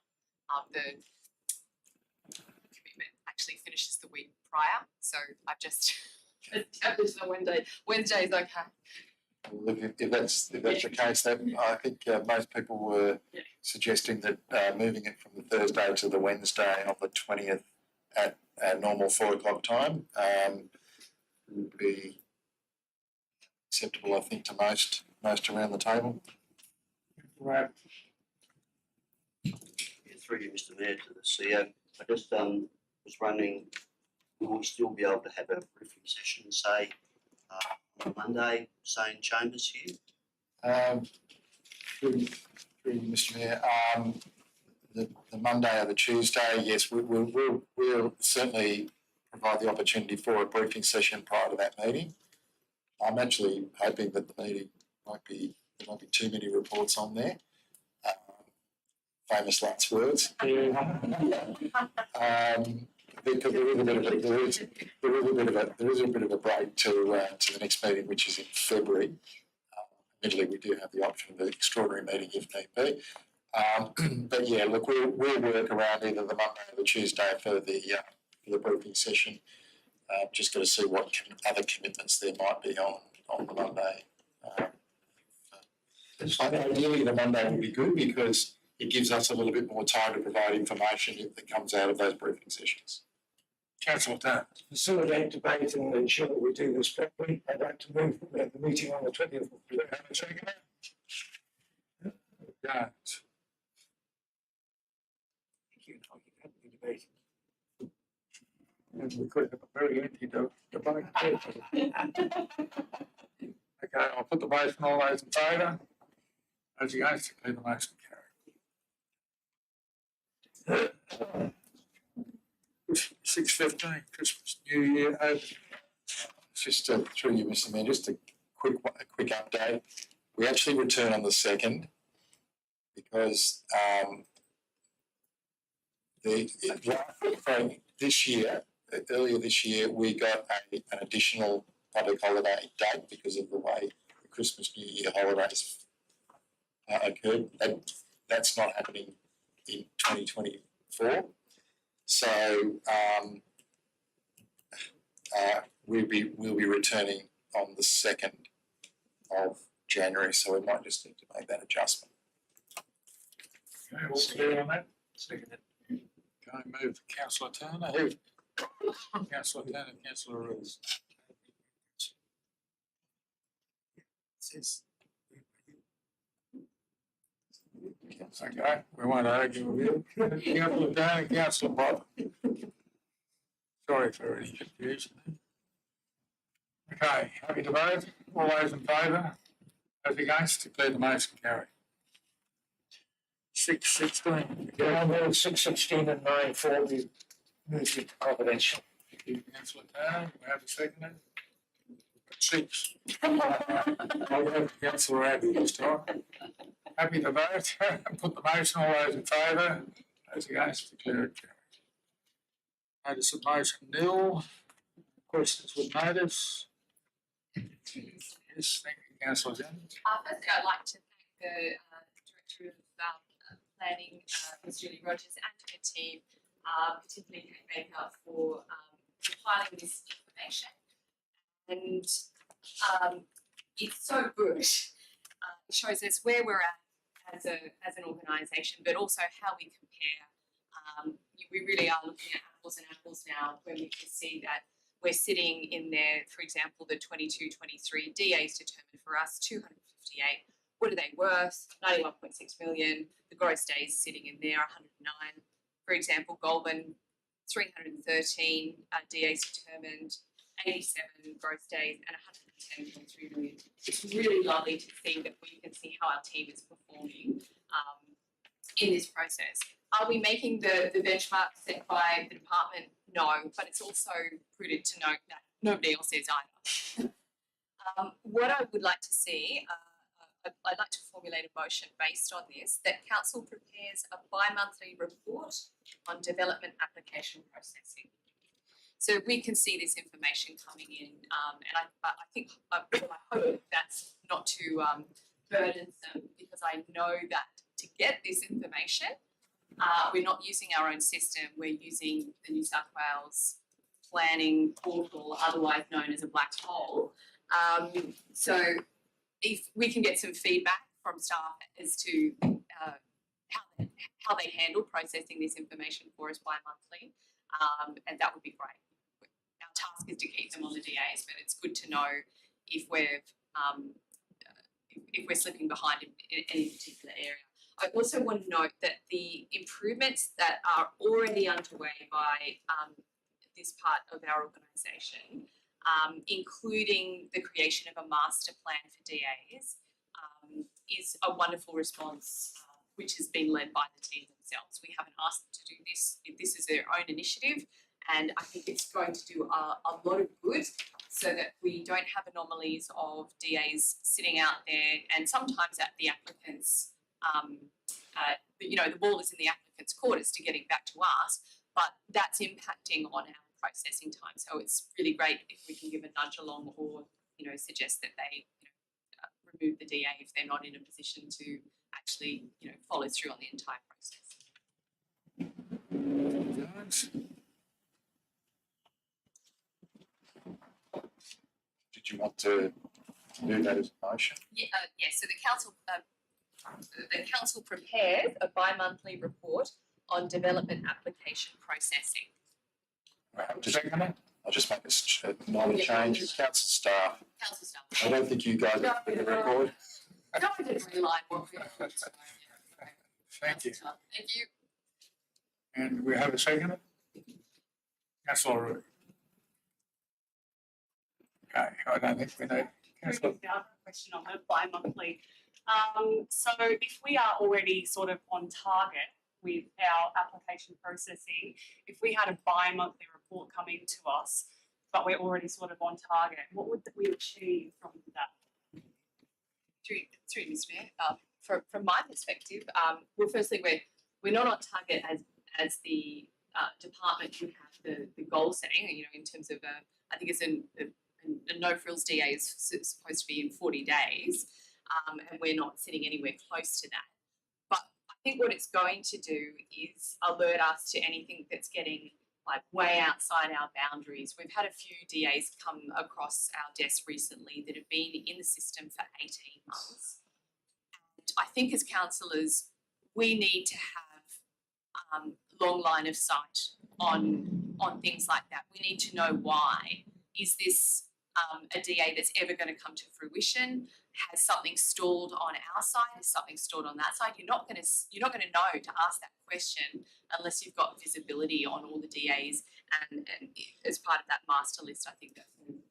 The commitment actually finishes the week prior, so I've just established a Wednesday. Wednesday is okay. Look, if that's the case, then I think most people were suggesting that moving it from the Thursday to the Wednesday on the 20th at our normal 4 o'clock time would be acceptable, I think, to most around the table. Right. Through you, Mr Mayor, to the CEO. I just was wondering, will we still be able to have a briefing session, say, on Monday, say in chambers here? Through you, Mr Mayor, the Monday or the Tuesday, yes, we'll certainly provide the opportunity for a briefing session prior to that meeting. I'm actually hoping that the meeting there might be too many reports on there. Famous last words. Because there is a bit of a break to the next meeting, which is in February. Admittedly, we do have the option of an extraordinary meeting if need be. But yeah, look, we'll work around either the Monday or the Tuesday for the briefing session. Just got to see what other commitments there might be on the Monday. Ideally, the Monday would be good because it gives us a little bit more time to provide information that comes out of those briefing sessions. Councillor Dunn. Facilitate debate and ensure that we do this properly. I'd like to move the meeting on the 20th. Have a second? Don't. Thank you. I'll keep having the debate. And we could have a very empty debate. Okay, I'll put the motion, all those in favour? Those against, declare the motion carried. 6:15, Christmas, New Year, over. Just through you, Mr Mayor, just a quick update. We actually return on the 2nd because earlier this year, we got an additional public holiday date because of the way the Christmas New Year holidays occurred. That's not happening in 2024. So we'll be returning on the 2nd of January, so we might just need to make that adjustment. Okay, all clear on that? Second. Okay, move to councillor Turner, who? Councillor Turner, councillor Rose. Okay, we won't argue with you. Councillor Turner, councillor Bob. Sorry for any confusion. Okay, happy to vote? All those in favour? Those against? Declare the motion carried. 616. I'll move 616 and 9-4, we move it to confidential. Thank you, councillor Turner. We have a second. 6. I'll go to councillor Abbey this time. Happy to vote? Put the motion. All those in favour? Those against? Declare it carried. Notice of motion nil. Questions with notice? Yes, thank you, councillor Jennings. Firstly, I'd like to thank the Director of Planning, Ms Julie Rogers, and her team, particularly Kate Baker, for compiling this information. And it's so good. It shows us where we're at as an organisation, but also how we compare. We really are looking at apples and apples now when we can see that we're sitting in there, for example, the 22-23 DAs determined for us, 258. What are they worth? 91.6 million. The gross days sitting in there, 109. For example, Goulburn, 313 DAs determined, 87 gross days and 110.3 million. It's really lovely to see that we can see how our team is performing in this process. Are we making the benchmark set by the department? No, but it's also prudent to note that nobody else is either. What I would like to see, I'd like to formulate a motion based on this, that council prepares a bi-monthly report on development application processing. So we can see this information coming in, and I think, I hope that's not too burdensome, because I know that to get this information, we're not using our own system, we're using the New South Wales planning portal, otherwise known as a black hole. So if we can get some feedback from staff as to how they handle processing this information for us bi-monthly, and that would be great. Our task is to keep them on the DAs, but it's good to know if we're slipping behind in any particular area. I also want to note that the improvements that are already underway by this part of our organisation, including the creation of a master plan for DAs, is a wonderful response, which has been led by the team themselves. We haven't asked them to do this. This is their own initiative, and I think it's going to do a lot of good, so that we don't have anomalies of DAs sitting out there, and sometimes at the applicants' the ball is in the applicant's court as to getting back to us, but that's impacting on our processing time. So it's really great if we can give a nudge along, or suggest that they remove the DA if they're not in a position to actually follow through on the entire process. Did you want to do that as a motion? Yeah, so the council prepares a bi-monthly report on development application processing. I'll just make a minor change. Council staff. Council staff. I don't think you guys have the record. No, I didn't realise what we were doing. Thank you. Thank you. And we have a second? Councillor Root. Okay, I don't think we need. Councillor. Question on the bi-monthly. So if we are already sort of on target with our application processing, if we had a bi-monthly report coming to us, but we're already sort of on target, what would we achieve from that? Through Mr. Mayor, from my perspective, well, firstly, we're not on target as the department would have the goal setting. In terms of I think it's a no frills DA is supposed to be in 40 days, and we're not sitting anywhere close to that. But I think what it's going to do is alert us to anything that's getting way outside our boundaries. We've had a few DAs come across our desk recently that have been in the system for 18 months. And I think as councillors, we need to have long line of sight on things like that. We need to know why. Is this a DA that's ever going to come to fruition? Has something stalled on our side? Is something stalled on that side? You're not going to know to ask that question unless you've got visibility on all the DAs and as part of that master list. I think that's going to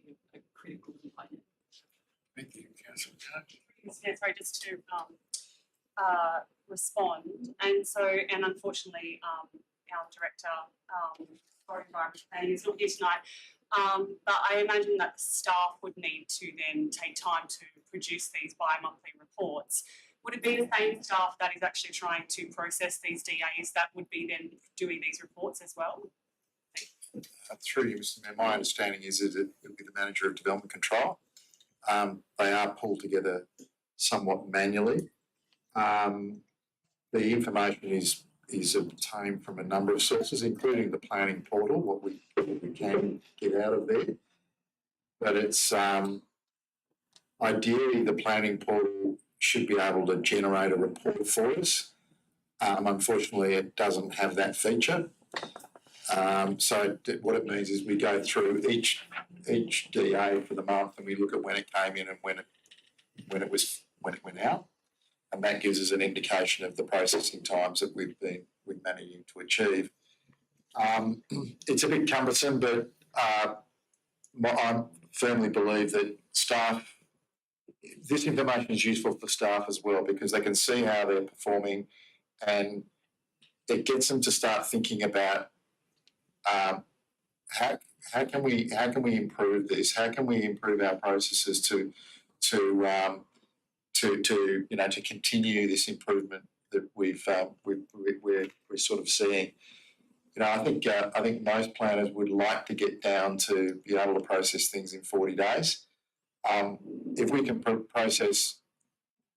be a critical component. Thank you, Councillor Judge. Yeah, sorry, just to respond. And unfortunately, our director for environment planning is not here tonight. But I imagine that the staff would need to then take time to produce these bi-monthly reports. Would it be the same staff that is actually trying to process these DAs that would be then doing these reports as well? Through you, Mr. Mayor, my understanding is that it will be the manager of development control. They are pulled together somewhat manually. The information is obtained from a number of sources, including the planning portal, what we can get out of there. But it's ideally the planning portal should be able to generate a report for us. Unfortunately, it doesn't have that feature. So what it means is we go through each DA for the month and we look at when it came in and when it went out, and that gives us an indication of the processing times that we're managing to achieve. It's a bit cumbersome, but I firmly believe that this information is useful for staff as well, because they can see how they're performing, and it gets them to start thinking about how can we improve this? How can we improve our processes to continue this improvement that we're sort of seeing? I think most planners would like to get down to be able to process things in 40 days. If we can process,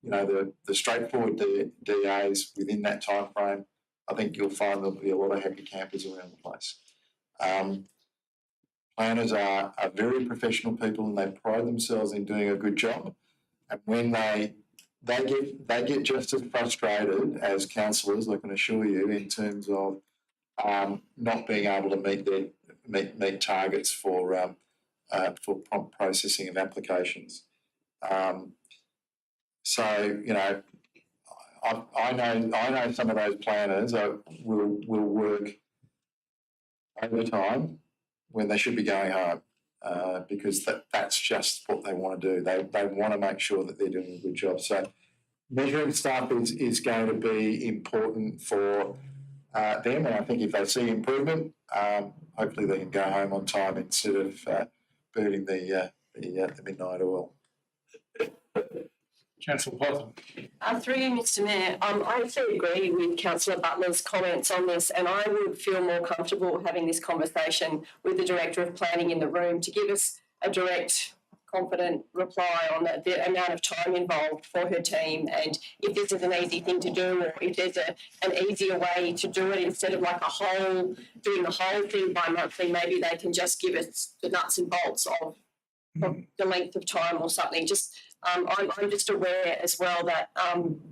the straightforward DAs within that time frame, I think you'll find there'll be a lot of happy campers around the place. Planners are very professional people, and they pride themselves in doing a good job. And when they get just as frustrated as councillors, I can assure you, in terms of not being able to meet targets for prompt processing of applications. So I know some of those planners will work overtime when they should be going home, because that's just what they want to do. They want to make sure that they're doing a good job. So measuring staff is going to be important for them, and I think if they see improvement, hopefully they can go home on time instead of burning the midnight oil. Councillor Potham. Through you, Mr. Mayor, I actually agree with Councillor Butler's comments on this, and I would feel more comfortable having this conversation with the Director of Planning in the room to give us a direct, confident reply on the amount of time involved for her team, and if this is an easy thing to do, or if there's an easier way to do it instead of like doing the whole thing bi-monthly. Maybe they can just give us the nuts and bolts of the length of time or something. I'm just aware as well that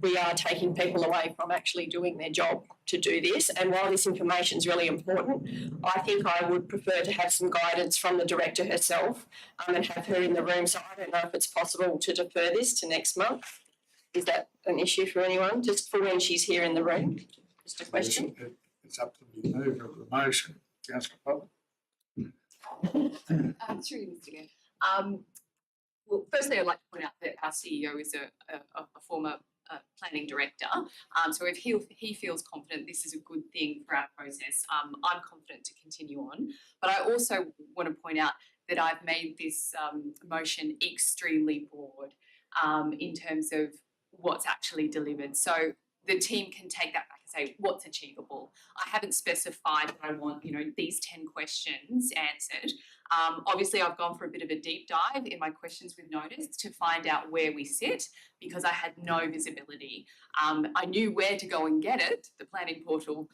we are taking people away from actually doing their job to do this. And while this information is really important, I think I would prefer to have some guidance from the director herself and have her in the room. So I don't know if it's possible to defer this to next month. Is that an issue for anyone? Just for when she's here in the room? Just a question. It's up to the mover of the motion. Councillor Potham. Through you, Mr. Mayor. Well, firstly, I'd like to point out that our CEO is a former planning director. So if he feels confident this is a good thing for our process, I'm confident to continue on. But I also want to point out that I've made this motion extremely broad in terms of what's actually delivered. So the team can take that back and say what's achievable. I haven't specified that I want, these 10 questions answered. Obviously, I've gone for a bit of a deep dive in my questions with notice to find out where we sit, because I had no visibility. I knew where to go and get it, the planning portal,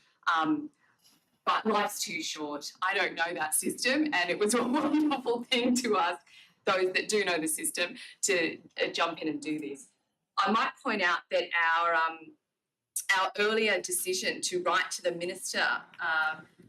but life's too short. I don't know that system, and it was a wonderful thing to ask those that do know the system to jump in and do this. I might point out that our earlier decision to write to the Minister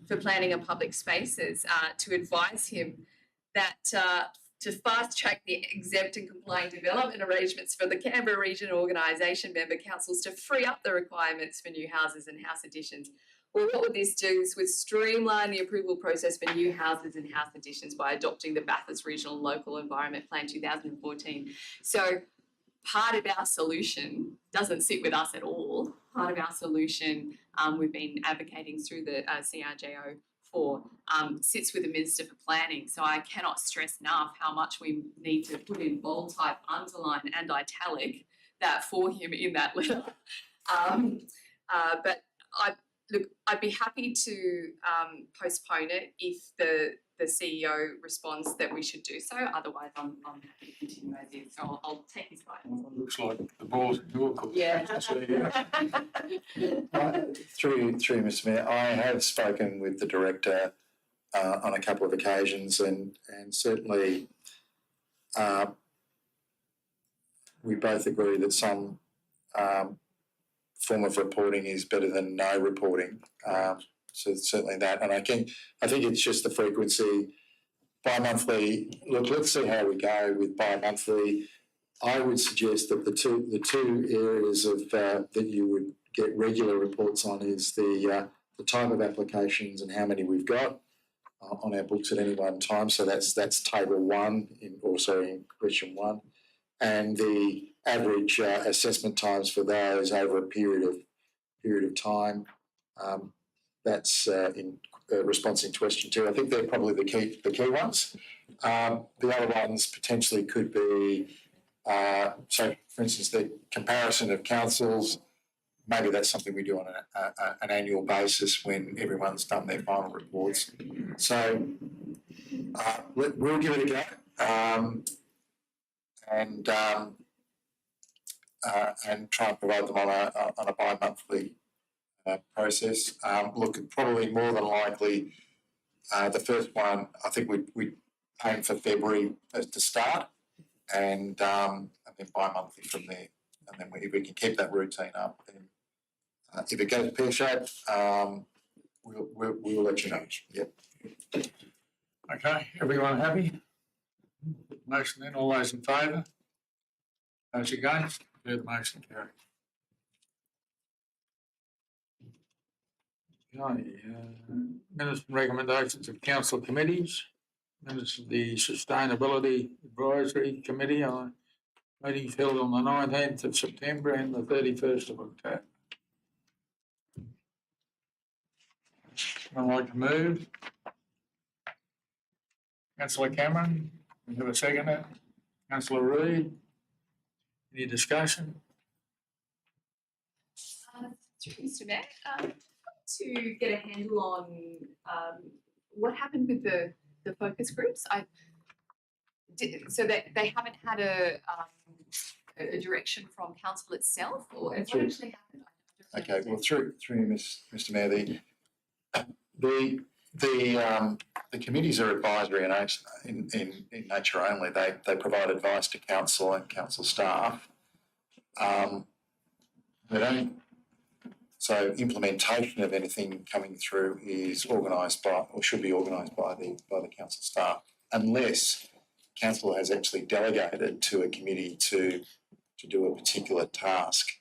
for Planning and Public Spaces to advise him that to fast track the exempt and compliant development arrangements for the Canberra Regional Organisation member councils to free up the requirements for new houses and house additions. Well, what would this do is would streamline the approval process for new houses and house additions by adopting the Bathurst Regional and Local Environment Plan 2014. So part of our solution doesn't sit with us at all. Part of our solution we've been advocating through the CRJO for sits with the Minister for Planning. So I cannot stress enough how much we need to put in bold type, underline and italic that for him in that letter. But I'd be happy to postpone it if the CEO responds that we should do so. Otherwise, I'm happy to continue as is. So I'll take his guidance. Looks like the ball's in your court. Yeah. So, Through Mr Mayor, I have spoken with the director on a couple of occasions, and certainly we both agree that some form of reporting is better than no reporting. So certainly that, and I think it's just the frequency. Bi-monthly. Look, let's see how we go with bi-monthly. I would suggest that the two areas of that you would get regular reports on is the type of applications and how many we've got on our books at any one time. So that's table one in question one, and the average assessment times for those over a period of time. That's in response in question two. I think they're probably the key ones. The other ones potentially could be so, for instance, the comparison of councils. Maybe that's something we do on an annual basis when everyone's done their final reports. So we'll give it a go and try and provide them on a bi-monthly process. Look, probably more than likely, the first one I think we'd aim for February as to start, and then bi-monthly from there. And then if we can keep that routine up, then if it goes pear-shaped, we'll let you know. Yep. okay, everyone happy? Motion then, all those in favour? Those against? Declare the motion carried. Okay, minutes and recommendations of council committees. Minutes of the Sustainability Advisory Committee meetings held on the 19th of September and the 31st of October. I'd like to move. Councillor Cameron, we have a seconder. Councillor Reid, any discussion? Mr. Mayor, to get a handle on what happened with the focus groups. So that they haven't had a direction from council itself, or what actually happened? Okay. Well, through Mr Mayor, the committees are advisory in nature only. They provide advice to council and council staff. They don't. So implementation of anything coming through is organised by, or should be organised by the council staff, unless council has actually delegated to a committee to do a particular task.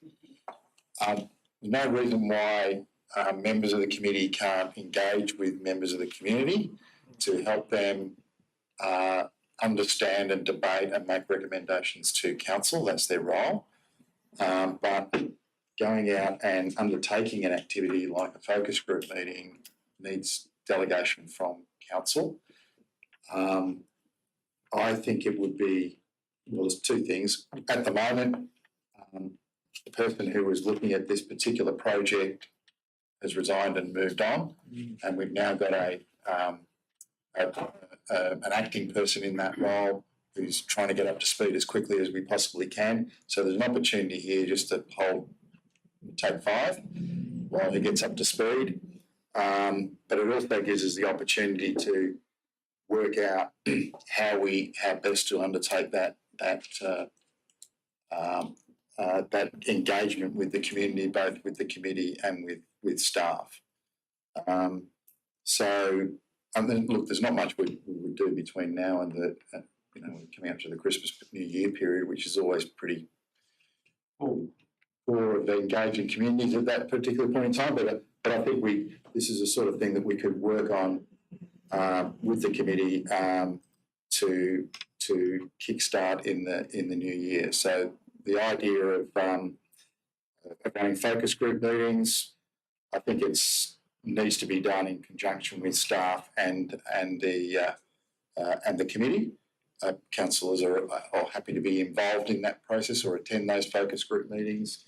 There's no reason why members of the committee can't engage with members of the community to help them understand and debate and make recommendations to council. That's their role. But going out and undertaking an activity like a focus group meeting needs delegation from council. I think it would be, well, there's two things. At the moment, the person who was looking at this particular project has resigned and moved on, and we've now got an acting person in that role who's trying to get up to speed as quickly as we possibly can. So there's an opportunity here just to take 5 while he gets up to speed. But it also gives us the opportunity to work out how best to undertake that that engagement with the community, both with the committee and with staff. So, I mean, look, there's not much we would do between now and the, coming up to the Christmas New Year period, which is always pretty full for the engaging communities at that particular point in time. But I think this is a sort of thing that we could work on with the committee to kickstart in the new year. So the idea of running focus group meetings, I think it's needs to be done in conjunction with staff and the committee. Councillors are happy to be involved in that process or attend those focus group meetings,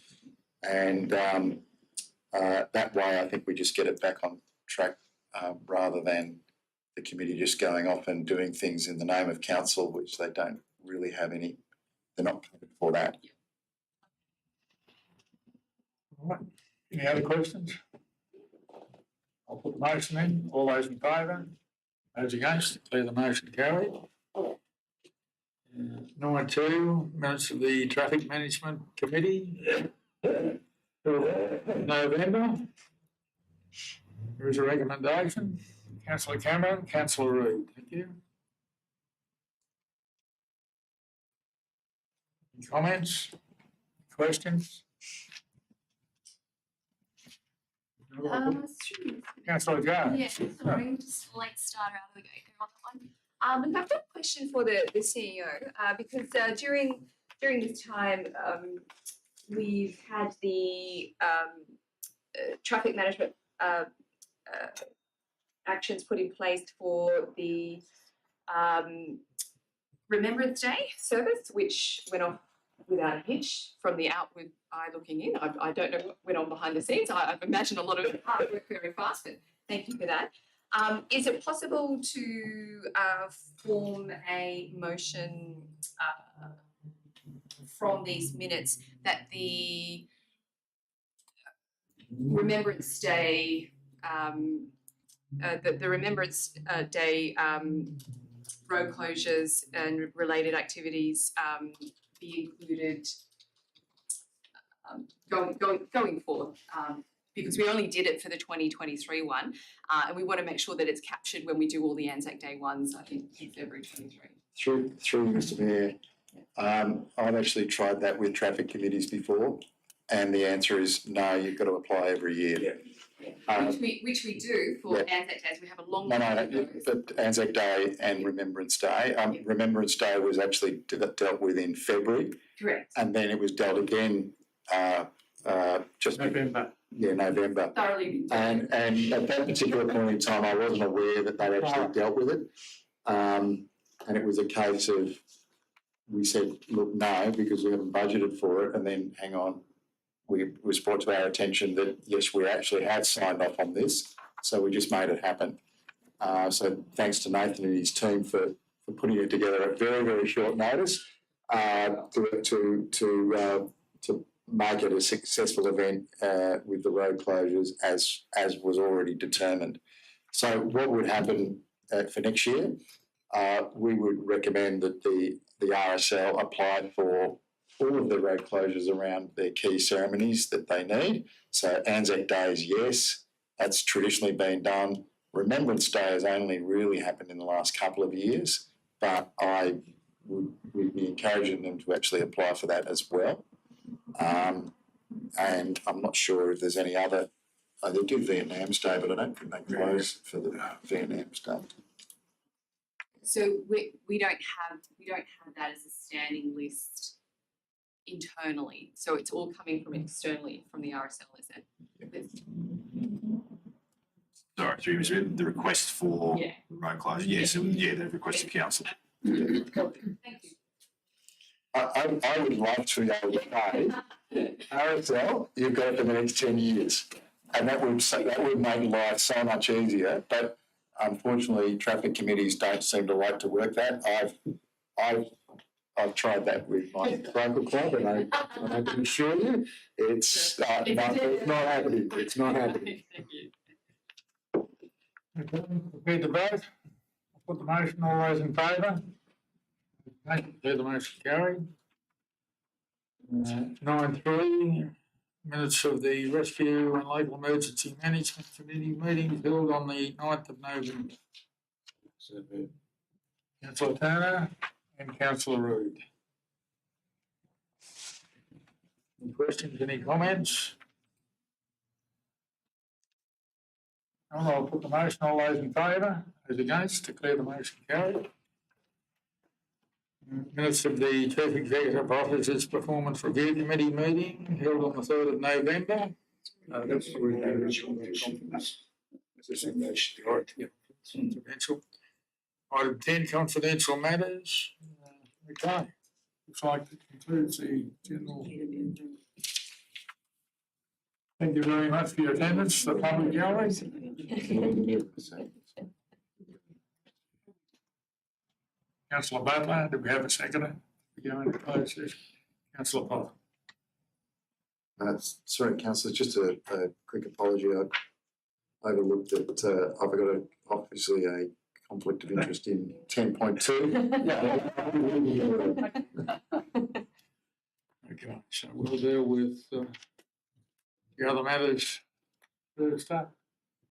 and that way I think we just get it back on track rather than the committee just going off and doing things in the name of council, which they don't really have any. They're not paid for that. All right. Any other questions? I'll put the motion in. All those in favour? Those against? Declare the motion carried. 9.2, minutes of the Traffic Management Committee. November. There is a recommendation. Councillor Cameron, Councillor Reid. Thank you. Any comments? Questions? Councillor Jones. Yeah, sorry, just a late starter out of the gate on that one. And I've got a question for the CEO, because during this time, we've had the traffic management actions put in place for the Remembrance Day service, which went off without a hitch from the outward eye looking in. I don't know what went on behind the scenes. I've imagined a lot of hard work very fast, but thank you for that. Is it possible to form a motion from these minutes that the Remembrance Day, the Remembrance Day road closures and related activities be included going forward? Because we only did it for the 2023 one, and we want to make sure that it's captured when we do all the Anzac Day ones, I think, in February 23. Through Mr. Mayor, I've actually tried that with traffic committees before, and the answer is no. You've got to apply every year. Which we do for Anzac Days. We have a long. No, but Anzac Day and Remembrance Day. Remembrance Day was actually dealt with in February. Correct. And then it was dealt again just November. November. Thoroughly. And at that particular point in time, I wasn't aware that they'd actually dealt with it. And it was a case of, we said, look, no, because we haven't budgeted for it. And then, hang on, it was brought to our attention that, yes, we actually had signed off on this. So we just made it happen. So thanks to Nathan and his team for putting it together at very, very short notice to make it a successful event with the road closures as was already determined. So what would happen for next year? We would recommend that the RSL apply for all of the road closures around their key ceremonies that they need. So Anzac Day is yes, that's traditionally been done. Remembrance Day has only really happened in the last couple of years, but I would be encouraging them to actually apply for that as well. And I'm not sure if there's any other. They do Vietnam's Day, but I don't think they close for the Vietnam's Day. So we don't have that as a standing list internally. So it's all coming from externally from the RSL, is it? Sorry, through you, the request for Yeah. road closure. Yes, the request of council. Thank you. I would love to be able to say, RSL, you've got it for the next 10 years. And that would make life so much easier. But unfortunately, traffic committees don't seem to like to work that. I've tried that with my local club, and I can assure you, it's not happening. It's not happening. Thank you. Okay, prepared to vote? I'll put the motion. All those in favour? Okay, declare the motion carried. 9.3, minutes of the Rescue and Local Emergency Management Committee meeting held on the 9th of November. Councillor Turner and Councillor Rood. Any questions, any comments? None, I'll put the motion, all those in favour, those against, declare the motion carried. Minutes of the Chief Executive Officer's Performance Review Committee meeting held on the 3rd of November. That's the confidential. Item 10, confidential matters. Okay, looks like that concludes the general. Thank you very much for your attendance, the public gallery. Councillor Butler, do we have a seconder? We go into closed session. Councillor Potter. Sorry, councillor, just a quick apology. I overlooked that I've got obviously a conflict of interest in 10.2. Okay, so we'll deal with the other matters first up.